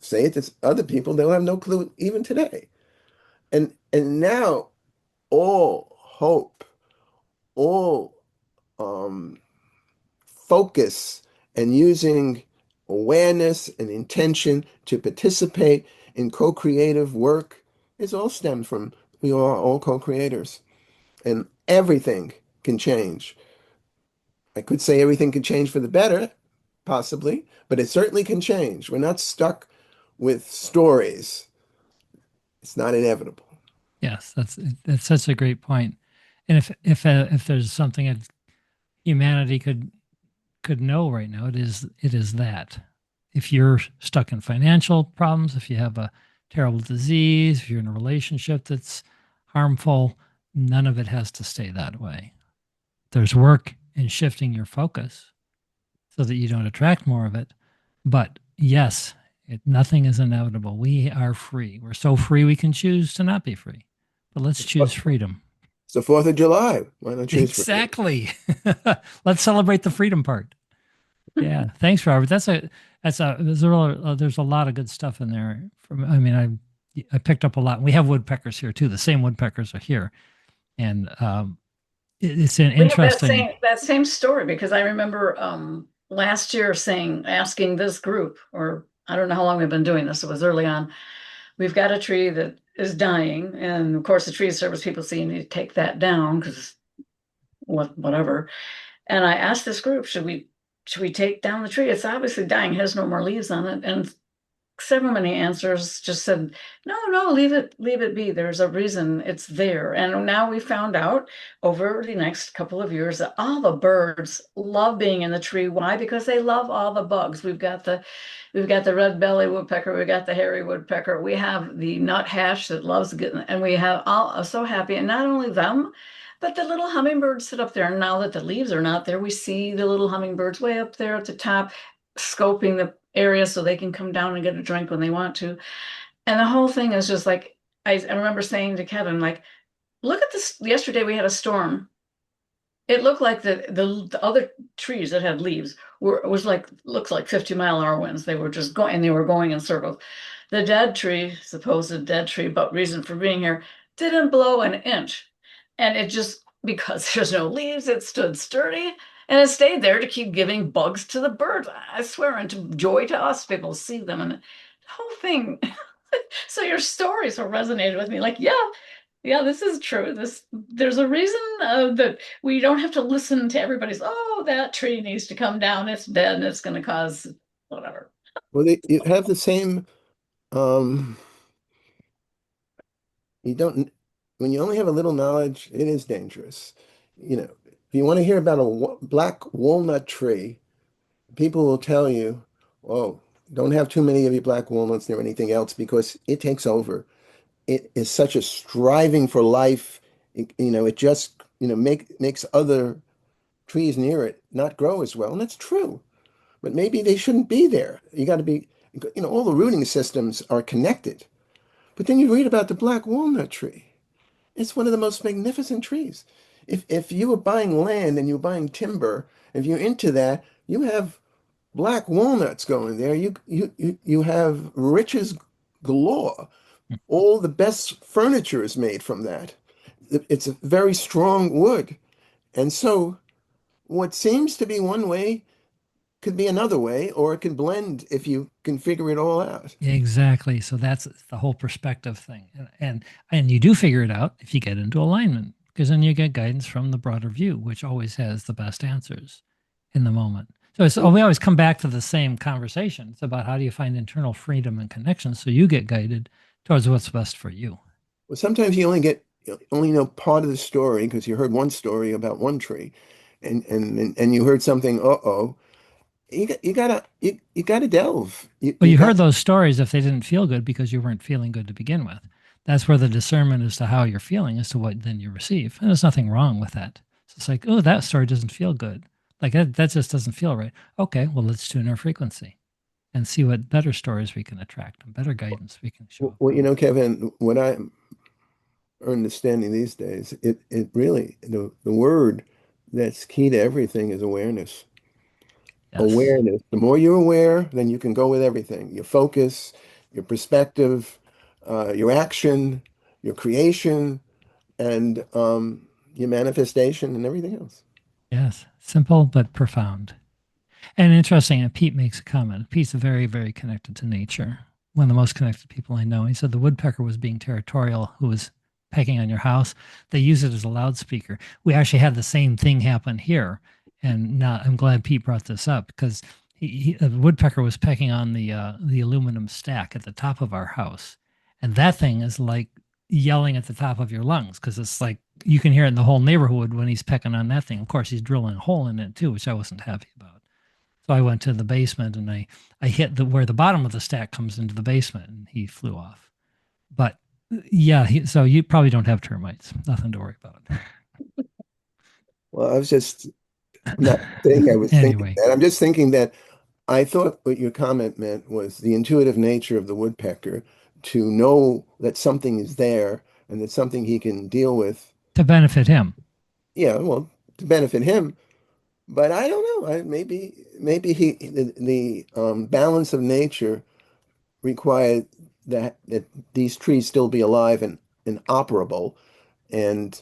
Say it to other people, they'll have no clue even today. And now all hope, all um, focus, and using awareness and intention to participate in co-creative work is all stemmed from we are all co-creators, and everything can change. I could say everything can change for the better, possibly, but it certainly can change. We're not stuck with stories. It's not inevitable. Yes, that's such a great point. And if there's something that humanity could know right now, it is that if you're stuck in financial problems, if you have a terrible disease, if you're in a relationship that's harmful, none of it has to stay that way. There's work in shifting your focus so that you don't attract more of it. But yes, nothing is inevitable. We are free. We're so free we can choose to not be free. But let's choose freedom. It's the 4th of July. Why not choose for it? Exactly. Let's celebrate the freedom part. Yeah. Thanks, Robert. There's a lot of good stuff in there. I picked up a lot. We have woodpeckers here too. The same woodpeckers are here, and it's an We have that interesting. same story because I remember last year asking this group, or I don't know how long we've been doing this. It was early on. We've got a tree that is dying, and of course the tree service people say you need to take that down because whatever. And I asked this group, should we take down the tree? It's obviously dying, has no more leaves on it, and several many answers just said no, leave it be. There's a reason it's there. And now we found out over the next couple of years that all the birds love being in the tree. Why? Because they love all the bugs. We've got the red belly woodpecker, we got the hairy woodpecker, we have the nuthatch that loves getting, and we have all so happy. And not only them, but the little hummingbirds sit up there. And now that the leaves are not there, we see the little hummingbirds way up there at the top, scoping the area so they can come down and get a drink when they want to. And the whole thing is just like, I remember saying to Kevin, like, look at this. Yesterday we had a storm. It looked like the other trees that had leaves was like looks like 50-mile-an-hour winds. They were just going, and they were going in circles. The dead tree, supposed dead tree, but reason for being here, didn't blow an inch. And it just, because there's no leaves, it stood sturdy and it stayed there to keep giving bugs to the birds. I swear, and to joy to us, people see them, and the whole thing. So your stories have resonated with me. Like, yeah, this is true. There's a reason that we don't have to listen to everybody's. Oh, that tree needs to come down. It's dead, and it's going to cause whatever. Well, you have the same um, You don't, when you only have a little knowledge, it is dangerous. If you want to hear about a black walnut tree, people will tell you, oh, don't have too many of your black walnuts or anything else because it takes over. It is such a striving for life. It just, makes other trees near it not grow as well. And that's true. But maybe they shouldn't be there. You got to be, all the rooting systems are connected. But then you read about the black walnut tree. It's one of the most magnificent trees. If you were buying land and you're buying timber, if you're into that, you have black walnuts going there. You have riches galore. All the best furniture is made from that. It's a very strong wood. And so what seems to be one way could be another way, or it can blend if you can figure it all out. Exactly. So that's the whole perspective thing. And you do figure it out if you get into alignment, because then you get guidance from the broader view, which always has the best answers in the moment. So we always come back to the same conversation. It's about how do you find internal freedom and connection so you get guided towards what's best for you. Well, sometimes you only know part of the story because you heard one story about one tree, and you heard something. Uh-oh, you gotta delve. Well, You you heard got those stories if they didn't feel good because you weren't feeling good to begin with. That's where the discernment as to how you're feeling as to what then you receive. And there's nothing wrong with that. So it's like, oh, that story doesn't feel good. Like that just doesn't feel right. Okay, well, let's tune our frequency and see what better stories we can attract and better guidance we can show up. well, Kevin, what I'm understanding these days, it really the word that's key to everything is awareness. Yes. Awareness. The more you're aware, then you can go with everything. Your focus, your perspective, your action, your creation, and your manifestation and everything else. Yes. Simple but profound. And interesting, and Pete makes a comment. Pete's very, very connected to nature. One of the most connected people I know. He said the woodpecker was being territorial, who was pecking on your house. They use it as a loudspeaker. We actually had the same thing happen here. And now I'm glad Pete brought this up because the woodpecker was pecking on the aluminum stack at the top of our house. And that thing is like yelling at the top of your lungs because it's like you can hear it in the whole neighborhood when he's pecking on that thing. Of course, he's drilling a hole in it too, which I wasn't happy about. So I went to the basement and I hit where the bottom of the stack comes into the basement and he flew off. But yeah, so you probably don't have termites. Nothing to worry about. Well, I was just not saying I was thinking Anyway, that. I'm just thinking that I thought what your comment meant was the intuitive nature of the woodpecker to know that something is there and that something he can deal with. to benefit him. Yeah, well, to benefit him. But I don't know. Maybe the balance of nature required that these trees still be alive and operable, and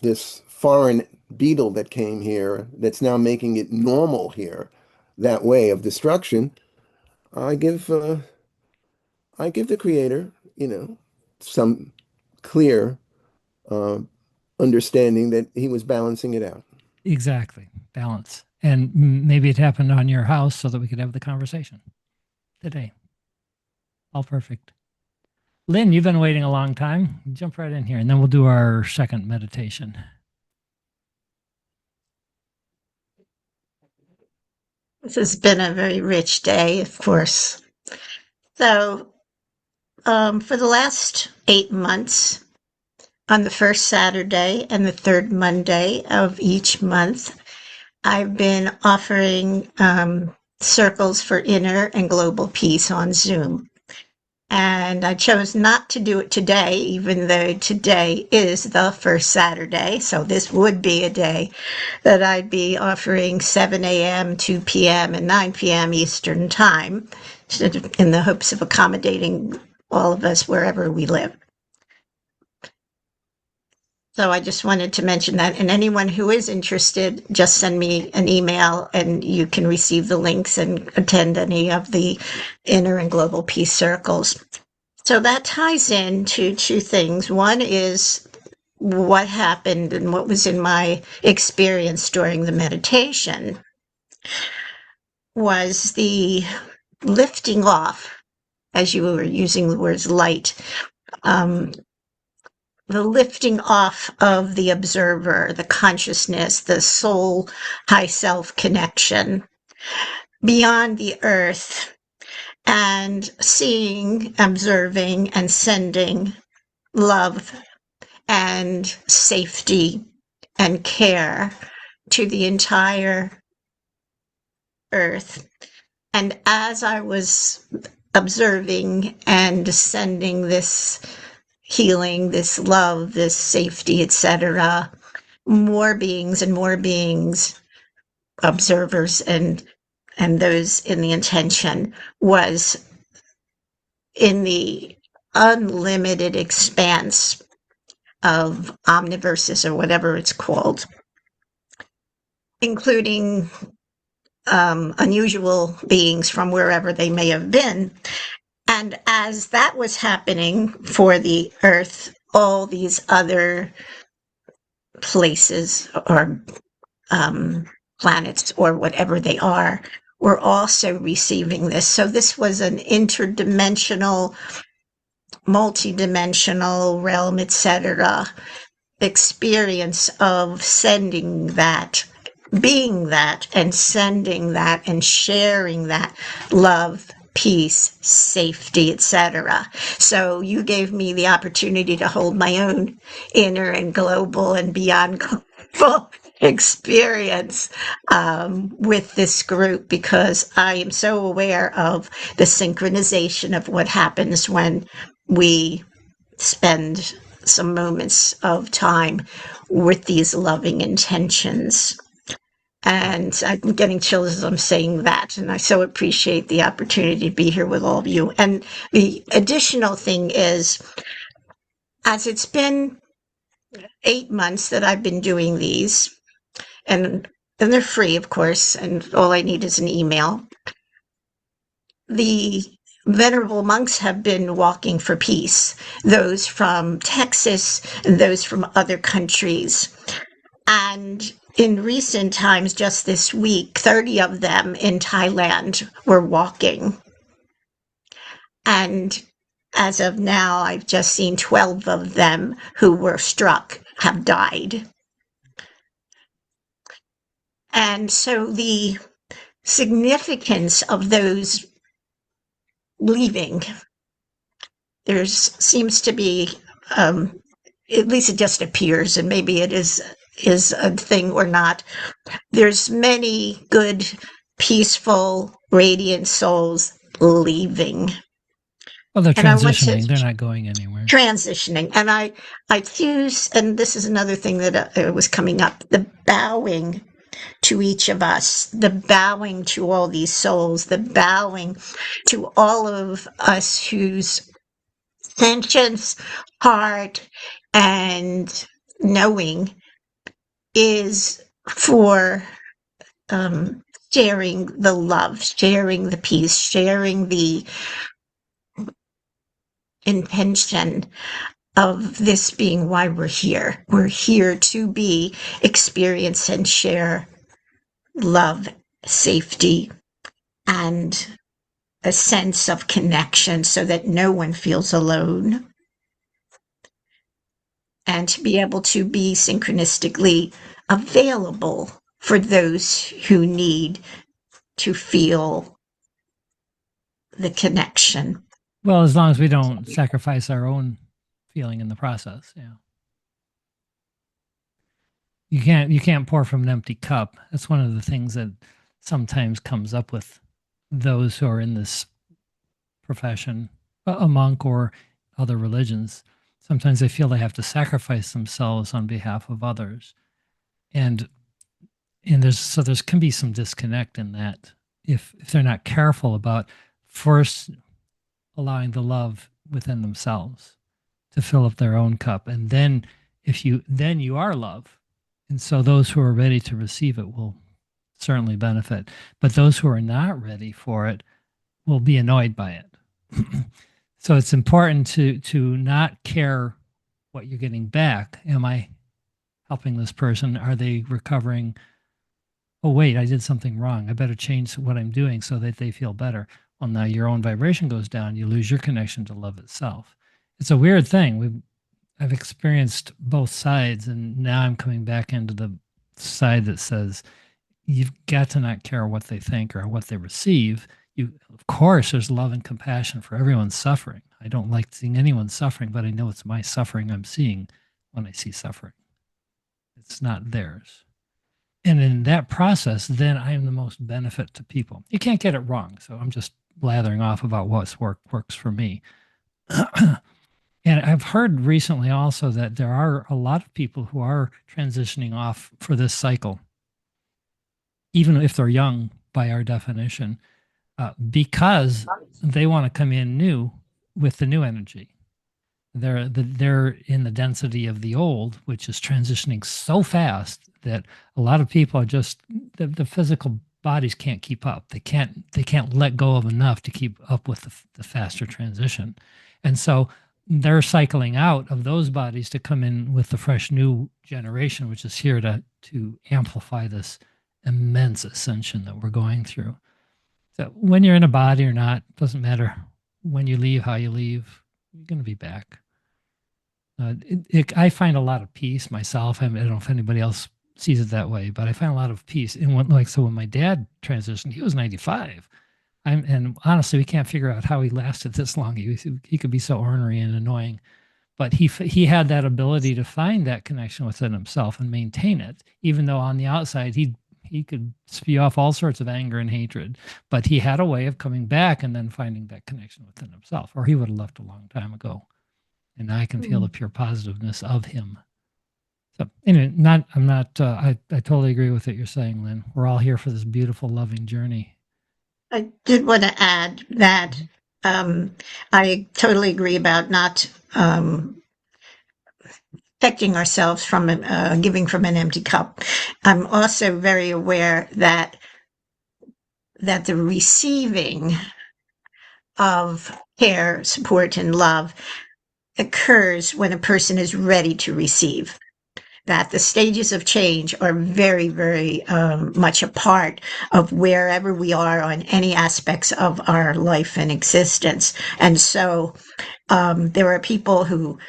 this foreign beetle that came here that's now making it normal here, that way of destruction. I give uh, I give the creator, some clear uh, understanding that he was balancing it out. Exactly. Balance. And maybe it happened on your house so that we could have the conversation today. All perfect. Lynn, you've been waiting a long time. Jump right in here and then we'll do our second meditation. This has been a very rich day, of course. So, for the last 8 months, on the first Saturday and the third Monday of each month, I've been offering circles for inner and global peace on Zoom. And I chose not to do it today, even though today is the first Saturday. So this would be a day that I'd be offering 7 a.m., 2 p.m., and 9 p.m. Eastern Time in the hopes of accommodating all of us wherever we live. So I just wanted to mention that. And anyone who is interested, just send me an email and you can receive the links and attend any of the inner and global peace circles. So that ties into two things. One is what happened and what was in my experience during the meditation was the lifting off, as you were using the words light, um, the lifting off of the observer, the consciousness, the soul, high self connection beyond the earth, and seeing, observing, and sending love and safety and care to the entire earth. And as I was observing and sending this healing, this love, this safety, etc., more beings and more beings, observers and those in the intention, was in the unlimited expanse of omniverses or whatever it's called, including unusual beings from wherever they may have been. And as that was happening for the earth, all these other places or planets or whatever they are were also receiving this. So this was an interdimensional, multidimensional realm, etc., experience of sending that, being that, and sending that, and sharing that love, peace, safety, etc. So you gave me the opportunity to hold my own inner and global and beyond global experience with this group, because I am so aware of the synchronization of what happens when we spend some moments of time with these loving intentions. And I'm getting chills as I'm saying that. And I so appreciate the opportunity to be here with all of you. And the additional thing is, as it's been 8 months that I've been doing these, and they're free, of course, and all I need is an email. The venerable monks have been walking for peace, those from Texas and those from other countries. And in recent times, just this week, 30 of them in Thailand were walking. And as of now, I've just seen 12 of them who were struck have died. And so the significance of those leaving, there seems to be, at least it just appears, and maybe it is a thing or not, there's many good, peaceful, radiant souls leaving. Well, they're And I want to transitioning. They're not going anywhere. transitioning. And I fuse, and this is another thing that was coming up, the bowing to each of us, the bowing to all these souls, the bowing to all of us whose sentience, heart, and knowing is for sharing the love, sharing the peace, sharing the intention of this being why we're here. We're here to be, experience, and share love, safety, and a sense of connection so that no one feels alone. And to be able to be synchronistically available for those who need to feel the connection. Well, as long as we don't sacrifice our own feeling in the process, yeah. You can't pour from an empty cup. That's one of the things that sometimes comes up with those who are in this profession, a monk or other religions. Sometimes they feel they have to sacrifice themselves on behalf of others, and there's can be some disconnect in that if they're not careful about first allowing the love within themselves to fill up their own cup, and then you are love, and so those who are ready to receive it will certainly benefit, but those who are not ready for it will be annoyed by it. So it's important to not care what you're getting back. Am I helping this person? Are they recovering? Oh, wait, I did something wrong. I better change what I'm doing so that they feel better. Well, now your own vibration goes down. You lose your connection to love itself. It's a weird thing. I've experienced both sides, and now I'm coming back into the side that says you've got to not care what they think or what they receive. You, of course, there's love and compassion for everyone's suffering. I don't like seeing anyone suffering, but I know it's my suffering I'm seeing when I see suffering. It's not theirs. And in that process, then I am the most benefit to people. You can't get it wrong. So I'm just blathering off about what's works for me. And I've heard recently also that there are a lot of people who are transitioning off for this cycle, even if they're young by our definition, because they want to come in new with the new energy. They're in the density of the old, which is transitioning so fast that a lot of people are just the physical bodies can't keep up. They can't let go of enough to keep up with the faster transition, and so they're cycling out of those bodies to come in with the fresh new generation, which is here to amplify this immense ascension that we're going through. So when you're in a body or not, doesn't matter when you leave, how you leave, you're going to be back. I find a lot of peace myself. I don't know if anybody else sees it that way, but I find a lot of peace. And when my dad transitioned, he was 95. And honestly, we can't figure out how he lasted this long. He could be so ornery and annoying, but he had that ability to find that connection within himself and maintain it, even though on the outside he could spew off all sorts of anger and hatred. But he had a way of coming back and then finding that connection within himself, or he would have left a long time ago. And I can feel the pure positiveness of him. So anyway, I totally agree with what you're saying, Lynn. We're all here for this beautiful, loving journey. I did want to add that I totally agree about not affecting ourselves from giving from an empty cup. I'm also very aware that the receiving of care, support, and love occurs when a person is ready to receive. That the stages of change are very, very much a part of wherever we are on any aspects of our life and existence. And so there are people who,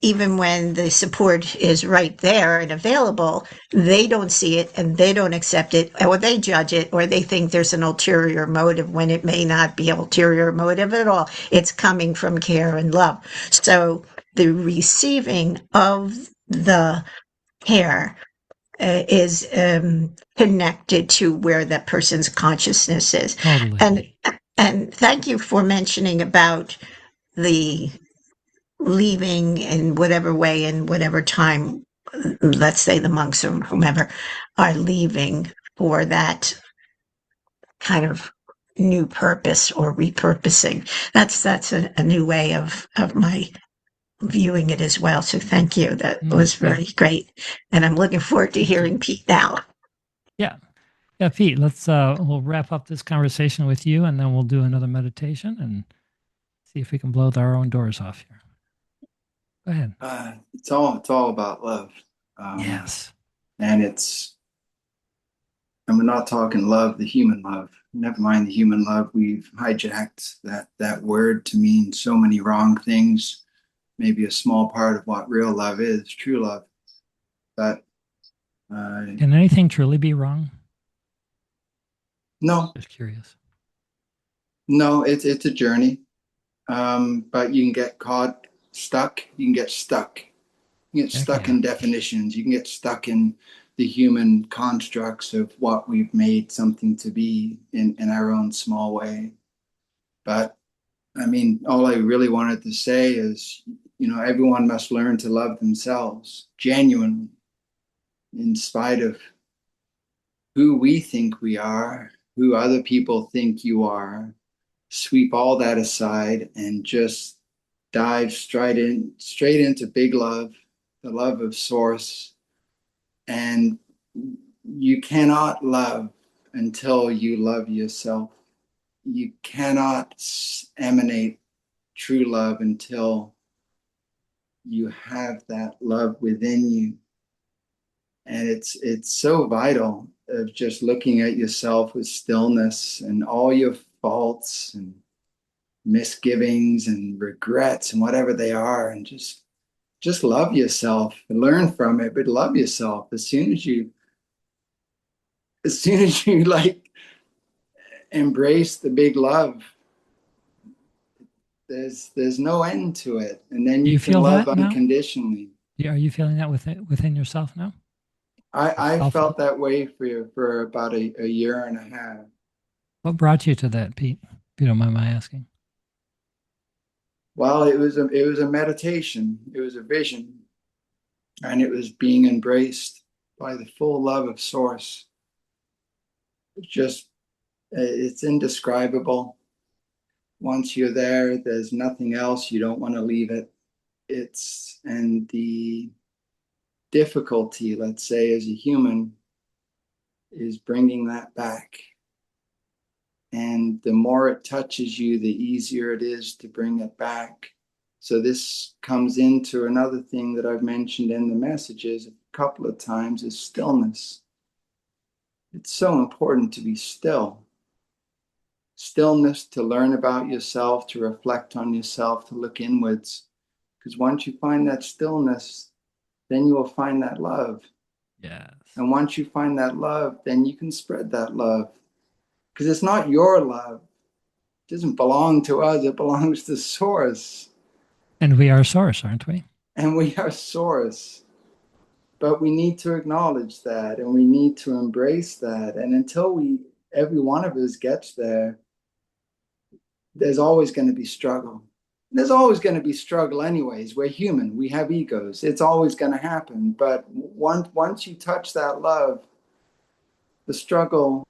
even when the support is right there and available, they don't see it and they don't accept it, or they judge it, or they think there's an ulterior motive when it may not be ulterior motive at all. It's coming from care and love. So the receiving of the care is connected to where that person's consciousness is. Totally. And thank you for mentioning about the leaving in whatever way, in whatever time, let's say the monks or whomever are leaving for that kind of new purpose or repurposing. That's a new way of my viewing it as well. So thank you. That was very great. And I'm looking forward to hearing Pete now. Yeah. Yeah, Pete, we'll wrap up this conversation with you and then we'll do another meditation and see if we can blow our own doors off here. Go ahead. It's all about love. Yes. And we're not talking love, the human love. Never mind the human love. We've hijacked that word to mean so many wrong things. Maybe a small part of what real love is, true love. But can anything truly be wrong? No. Just curious. No, it's a journey. But you can get stuck. You can get stuck. You get stuck in definitions. You can get stuck in the human constructs of what we've made something to be in our own small way. But I mean, all I really wanted to say is, everyone must learn to love themselves genuinely, in spite of who we think we are, who other people think you are. Sweep all that aside and just dive straight into big love, the love of source. And you cannot love until you love yourself. You cannot emanate true love until you have that love within you. And it's so vital of just looking at yourself with stillness and all your faults and misgivings and regrets and whatever they are, and just just love yourself and learn from it, but love yourself. As soon as you like embrace the big love, there's no end to it. And then Do you you can feel love that now? unconditionally. Are you feeling that within yourself now? I Self felt love. that way for about a year and a half. What brought you to that, Pete? If you don't mind my asking. Well, it was a meditation, it was a vision, and it was being embraced by the full love of Source. It's just it's indescribable. Once you're there, there's nothing else. You don't want to leave it. And the difficulty, let's say, as a human, is bringing that back. And the more it touches you, the easier it is to bring it back. So this comes into another thing that I've mentioned in the messages a couple of times is stillness. It's so important to be still. Stillness to learn about yourself, to reflect on yourself, to look inwards. Because once you find that stillness, then you will find that love. Yes. And once you find that love, then you can spread that love. Because it's not your love. It doesn't belong to us. It belongs to Source. And we are Source, aren't we? And we are Source. But we need to acknowledge that and we need to embrace that. And until every one of us gets there, there's always going to be struggle. There's always going to be struggle anyways. We're human. We have egos. It's always going to happen. But once you touch that love, the struggle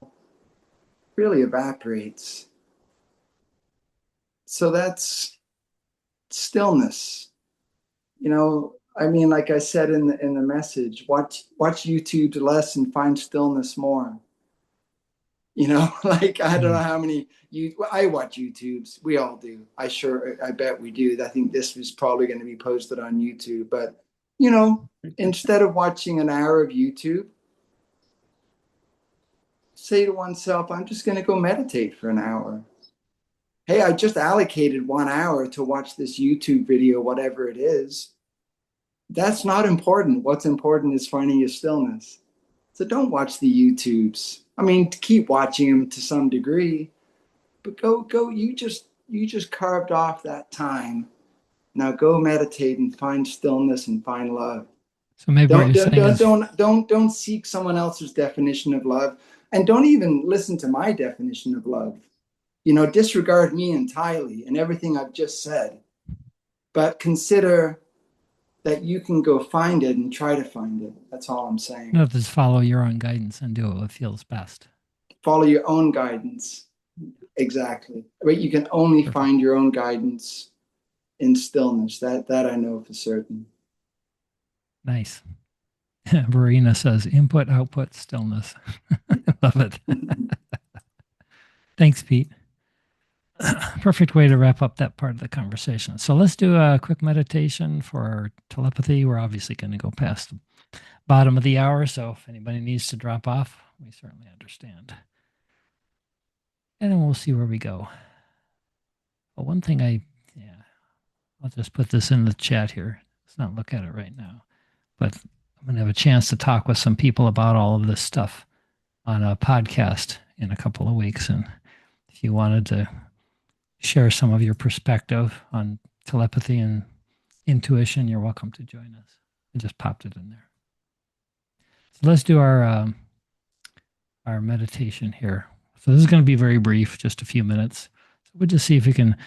really evaporates. So that's stillness. I mean, like I said in the message, watch YouTube less and find stillness more. Like I don't know how many I watch YouTubes. We all do. I bet we do. I think this was probably going to be posted on YouTube. But instead of watching an hour of YouTube, say to oneself, I'm just going to go meditate for an hour. Hey, I just allocated 1 hour to watch this YouTube video, whatever it is. That's not important. What's important is finding your stillness. So don't watch the YouTubes. I mean, keep watching them to some degree, but go. You just carved off that time. Now go meditate and find stillness and find love. So maybe what Don't you're don't saying don't is, don't seek someone else's definition of love, and don't even listen to my definition of love. Disregard me entirely and everything I've just said, but consider that you can go find it and try to find it. That's all I'm saying. just follow your own guidance and do what feels best. Follow your own guidance. Exactly. But you can only Perfect. find your own guidance in stillness. That I know for certain. Nice. Verena says input, output, stillness. Love it. Thanks, Pete. Perfect way to wrap up that part of the conversation. So let's do a quick meditation for telepathy. We're obviously going to go past the bottom of the hour. So if anybody needs to drop off, we certainly understand. And then we'll see where we go. But one thing I'll just put this in the chat here. Let's not look at it right now. But I'm going to have a chance to talk with some people about all of this stuff on a podcast in a couple of weeks. And if you wanted to share some of your perspective on telepathy and intuition, you're welcome to join us. I just popped it in there. So let's do our meditation here. So this is going to be very brief, just a few minutes. So we'll just see if we can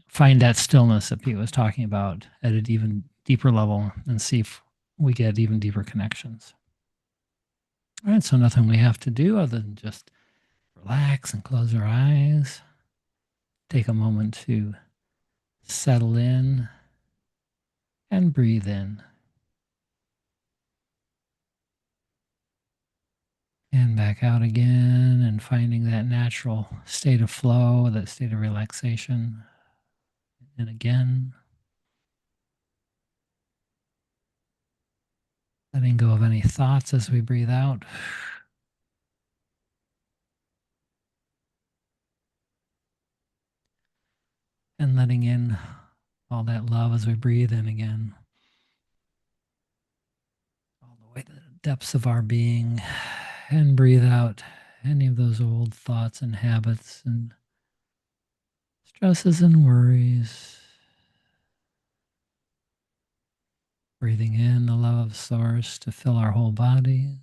find that stillness that Pete was talking about at an even deeper level and see if we get even deeper connections. All right, so nothing we have to do other than just relax and close our eyes. Take a moment to settle in and breathe in. And back out again and finding that natural state of flow, that state of relaxation. And again, letting go of any thoughts as we breathe out. And letting in all that love as we breathe in again. depths of our being and breathe out any of those old thoughts and habits and stresses and worries. Breathing in the love of Source to fill our whole bodies.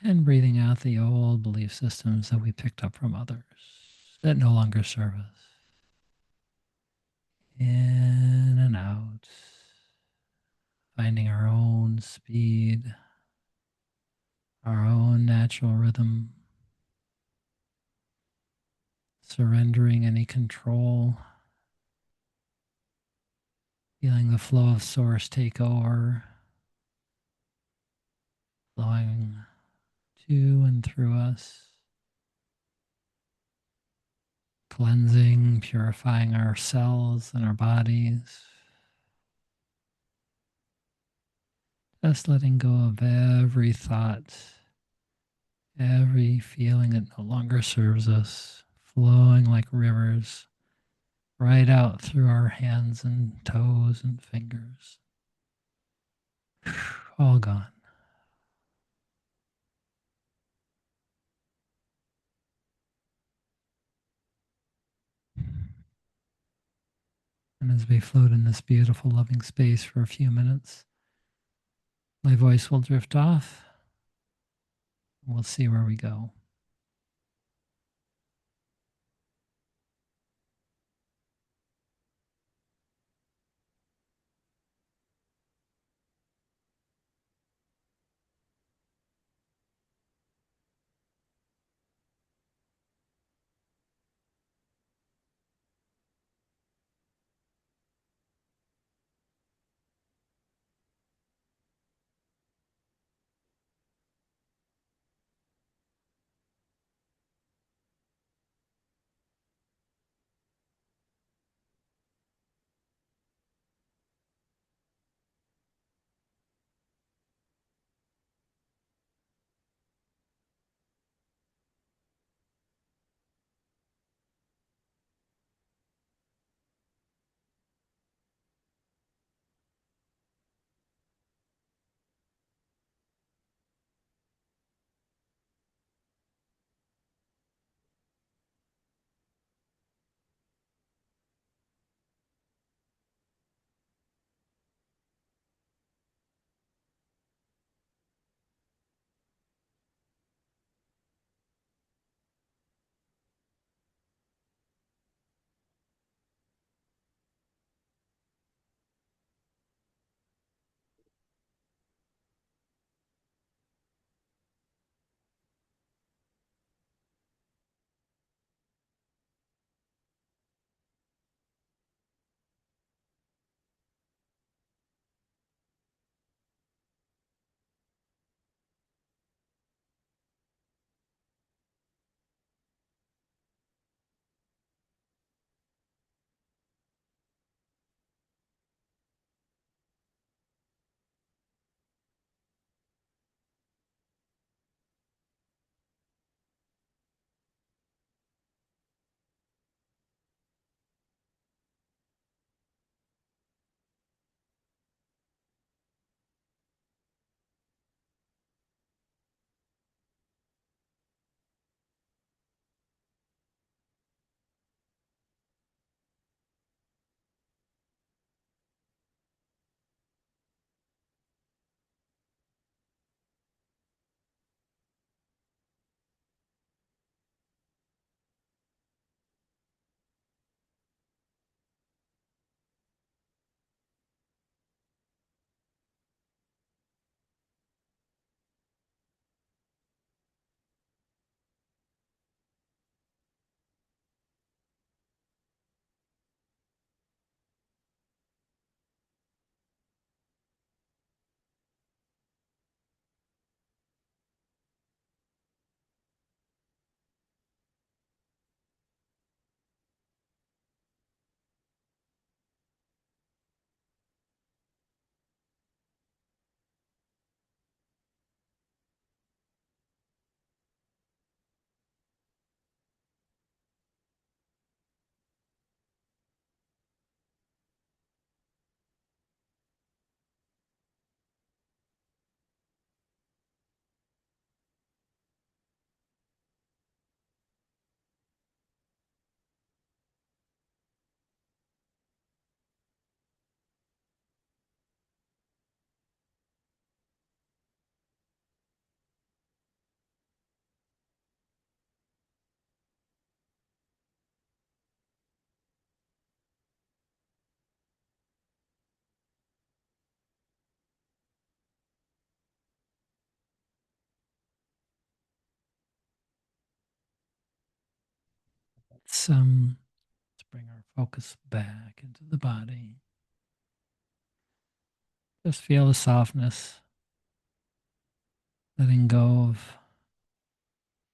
And breathing out the old belief systems that we picked up from others that no longer serve us. In and out. Finding our own speed, our own natural rhythm. Surrendering any control. Feeling the flow of Source take over. Flowing to and through us. Cleansing, purifying our cells and our bodies. Just letting go of every thought, every feeling that no longer serves us, flowing like rivers right out through our hands and toes and fingers. All gone. And as we float in this beautiful, loving space for a few minutes, my voice will drift off. We'll see where we go. Let's bring our focus back into the body. Just feel the softness, letting go of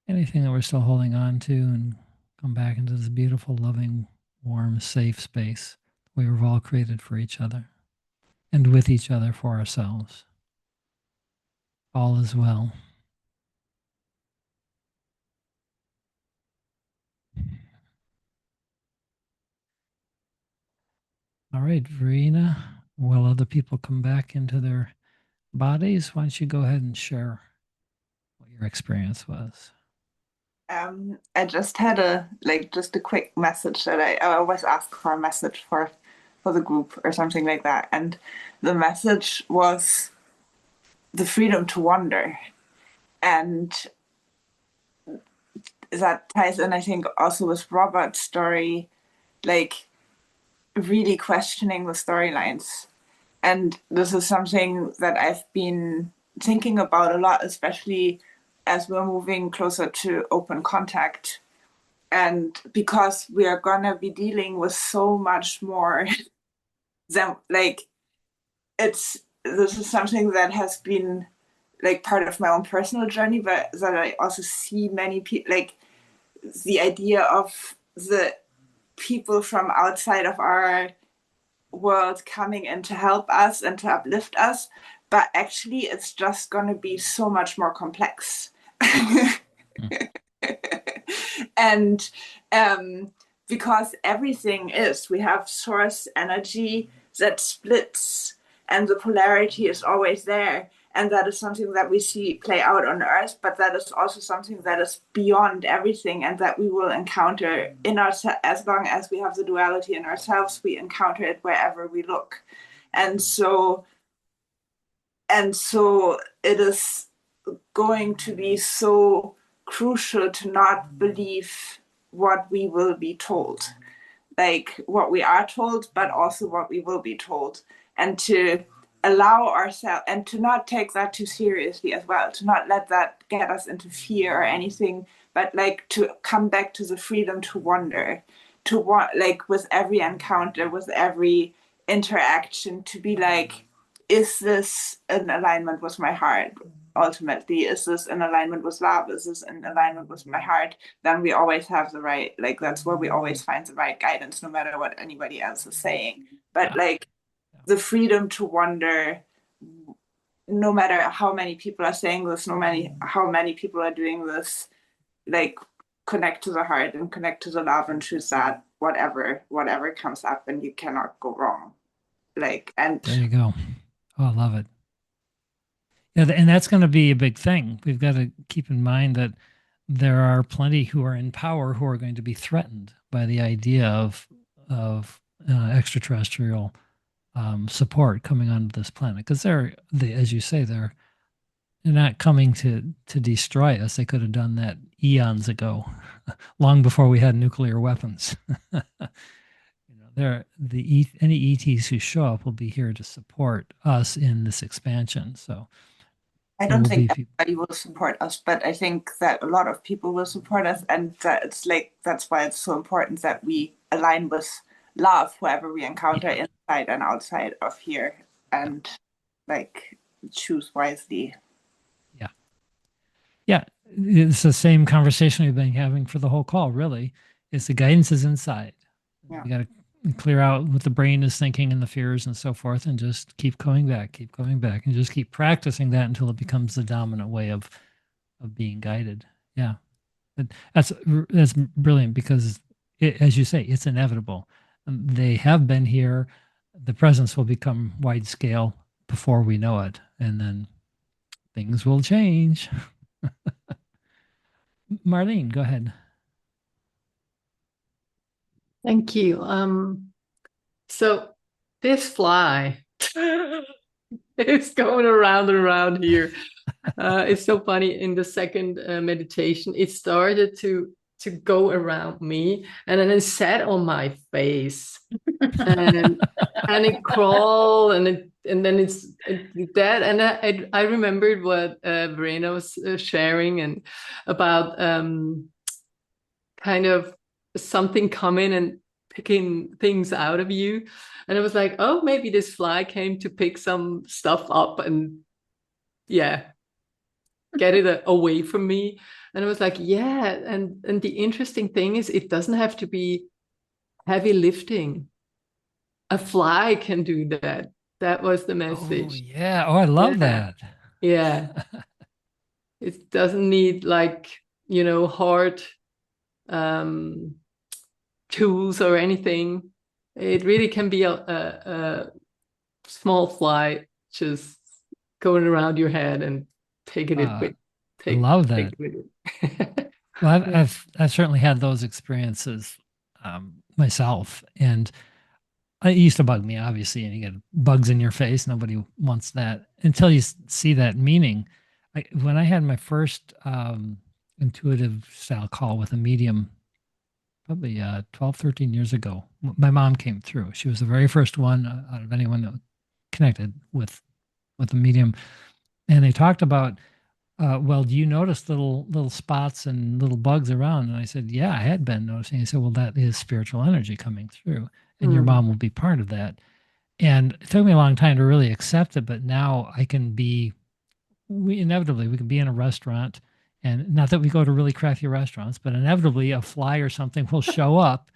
anything that we're still holding on to, and come back into this beautiful, loving, warm, safe space we were all created for each other and with each other for ourselves. All is well. All right, Verena, while other people come back into their bodies, why don't you go ahead and share what your experience was? I just had a quick message that I always ask for a message for the group or something like that. And the message was the freedom to wonder. And that ties in, I think, also with Robert's story, like really questioning the storylines. And this is something that I've been thinking about a lot, especially as we're moving closer to open contact. And because we are gonna be dealing with so much more than like this is something that has been like part of my own personal journey, but that I also see many people like the idea of the people from outside of our world coming in to help us and to uplift us, but actually it's just going to be so much more complex. And because everything is, we have source energy that splits, and the polarity is always there. And that is something that we see play out on Earth, but that is also something that is beyond everything, and that we will encounter in ourselves. As long as we have the duality in ourselves, we encounter it wherever we look. And so it is going to be so crucial to not believe what we will be told, like what we are told, but also what we will be told, and to allow ourselves and to not take that too seriously as well, to not let that get us into fear or anything, but like to come back to the freedom to wonder, to want, like with every encounter, with every interaction, to be like, is this in alignment with my heart? Ultimately, is this in alignment with love? Is this in alignment with my heart? Then we always have the right, like that's where we always find the right guidance, no matter what anybody else is saying. But like the freedom to wonder, no matter how many people are saying this, how many people are doing this, like connect to the heart and connect to the love and choose that whatever comes up, and you cannot go wrong. Like, and there you go. Oh, I love it. Yeah, and that's going to be a big thing. We've got to keep in mind that there are plenty who are in power who are going to be threatened by the idea of extraterrestrial support coming onto this planet, because as you say, they're not coming to destroy us. They could have done that eons ago, long before we had nuclear weapons. Any ETs who show up will be here to support us in this expansion. So I there don't will think be people. everybody will support us, but I think that a lot of people will support us, and that it's like that's why it's so important that we align with love whoever we encounter inside and outside of here, and like choose wisely. Yeah. Yeah. It's the same conversation we've been having for the whole call, really. It's the guidance is inside. Yeah. You got to clear out what the brain is thinking and the fears and so forth, and just keep going back, and just keep practicing that until it becomes the dominant way of being guided. Yeah. That's brilliant, because as you say, it's inevitable. They have been here. The presence will become wide scale before we know it, and then things will change. Marlene, go ahead. Thank you. So this fly is going around and around here. It's so funny. In the second meditation, it started to go around me, and then it sat on my face, and it crawled, and then it's dead. And I remembered what Verena was sharing and about kind of something coming and picking things out of you. And I was like, oh, maybe this fly came to pick some stuff up and yeah, get it away from me. And I was like, yeah. And the interesting thing is it doesn't have to be heavy lifting. A fly can do that. That was the Oh, message. yeah. Oh, I love Yeah. that. Yeah. It doesn't need like, hard um, tools or anything. It really can be a small fly just going around your head and taking it Uh, with I love take that. it with it. Well, I've, Yeah. I've certainly had those experiences myself, and it used to bug me, obviously, and you get bugs in your face. Nobody wants that until you see that meaning. When I had my first intuitive style call with a medium, probably 12, 13 years ago, my mom came through. She was the very first one out of anyone that connected with a medium, and they talked about, well, do you notice little spots and little bugs around? And I said, yeah, I had been noticing. He said, well, that is spiritual energy coming through, and your Mm, mom will be part of that. And it took me a long time to really accept it, but now I can be, we can be in a restaurant, and not that we go to really crafty restaurants, but inevitably a fly or something will show up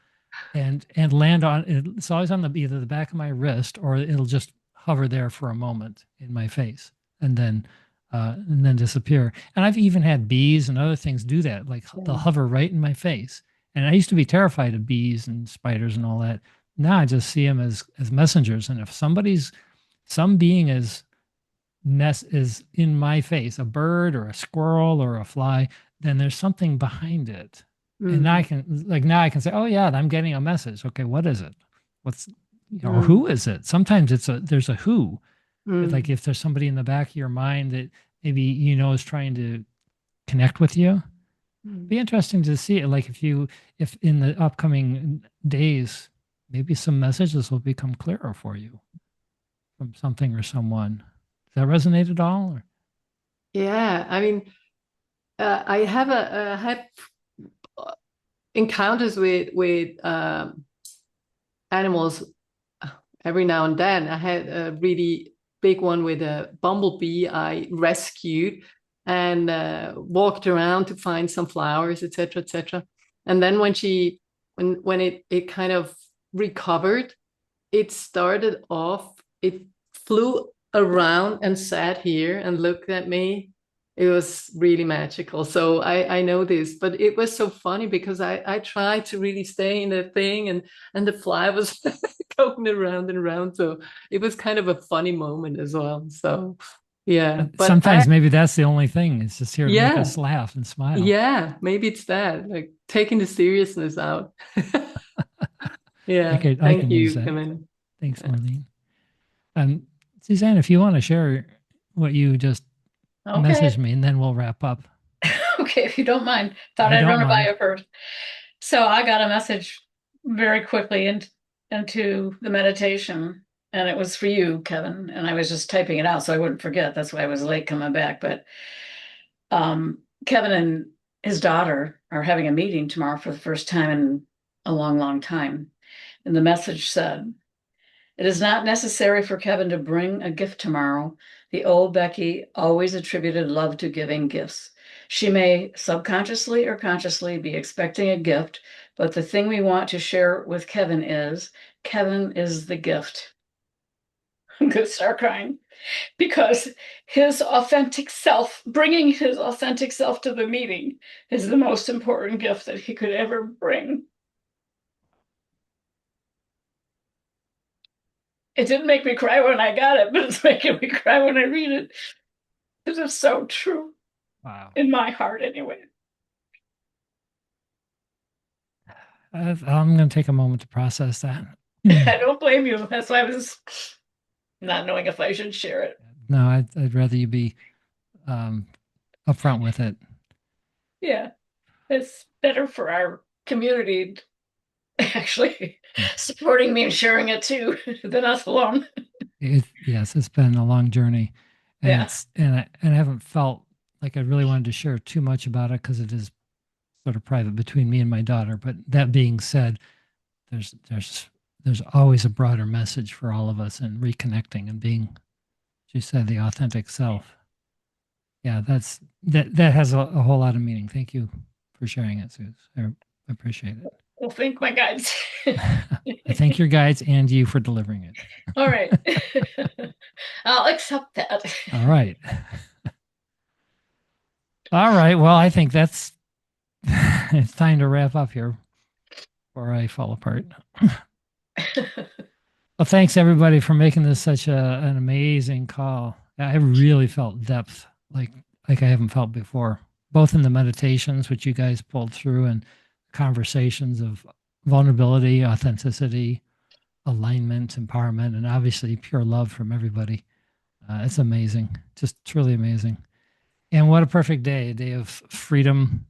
and land on, it's always on either the back of my wrist, or it'll just hover there for a moment in my face and then disappear. And I've even had bees and other things do that, like they'll yeah. hover right in my face. And I used to be terrified of bees and spiders and all that. Now I just see them as messengers. And if some being is in my face, a bird or a squirrel or a fly, then there's something behind it. And Mm, now I can say, oh yeah, I'm getting a message. Okay, what is it? What's or mm, who is it? Sometimes there's a who. Like mm, if there's somebody in the back of your mind that maybe is trying to connect with you. mm. Be interesting to see it. Like if in the upcoming days, maybe some messages will become clearer for you from something or someone. Does that resonate at all? Or? Yeah, I mean, I have had encounters with animals every now and then. I had a really big one with a bumblebee I rescued and walked around to find some flowers, etc., etc. And then when it kind of recovered, it started off, it flew around and sat here and looked at me. It was really magical. So I know this, but it was so funny because I tried to really stay in the thing and the fly was going around and around. So it was kind of a funny moment as well. So yeah, but Sometimes maybe that's the only thing. It's just here to make yeah, us laugh and smile. yeah, maybe it's that, like taking the seriousness out. Yeah, I thank can use you, that. Kamen. Thanks, Marlene. Suzanne, if you want to share what you just Okay. messaged me, and then we'll wrap up. Okay, if you don't mind. Thought I I'd don't run it by mind. you first. So I got a message very quickly into the meditation, and it was for you, Kevin. And I was just typing it out so I wouldn't forget. That's why I was late coming back. But Kevin and his daughter are having a meeting tomorrow for the first time in a long, long time. And the message said, it is not necessary for Kevin to bring a gift tomorrow. The old Becky always attributed love to giving gifts. She may subconsciously or consciously be expecting a gift, but the thing we want to share with Kevin is the gift. I'm going to start crying because his authentic self, bringing his authentic self to the meeting, is the most important gift that he could ever bring. It didn't make me cry when I got it, but it's making me cry when I read it. It is so true Wow. in my heart, anyway. I'm going to take a moment to process that. I don't blame you. That's why I was not knowing if I should share it. No, I'd rather you be um, upfront with it. Yeah, it's better for our community actually Yeah. supporting me and sharing it too than us alone. Yes, it's been a long journey, and Yeah. I haven't felt like I really wanted to share too much about it because it is sort of private between me and my daughter. But that being said, there's always a broader message for all of us in reconnecting and being, as you said, the authentic self. Yeah, that has a whole lot of meaning. Thank you for sharing it, Suze. I appreciate it. Well, thank my guides. I thank your guides and you for delivering it. All right. I'll accept that. All right. All right. Well, I think that's it's time to wrap up here before I fall apart. Well, thanks everybody for making this such an amazing call. I really felt depth like I haven't felt before, both in the meditations which you guys pulled through and conversations of vulnerability, authenticity, alignment, empowerment, and obviously pure love from everybody. It's amazing, just truly amazing. And what a perfect day, a day of freedom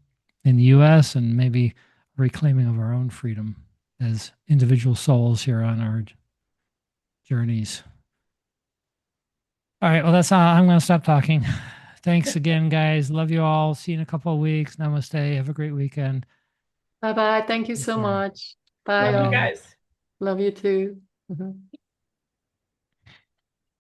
in the US and maybe reclaiming of our own freedom as individual souls here on our journeys. All right. Well, that's all. I'm going to stop talking. Thanks again, guys. Love you all. See you in a couple of weeks. Namaste. Have a great weekend. Bye bye. Thank you Take so care. much. Bye, Love you all. guys. Love you too. Mhm.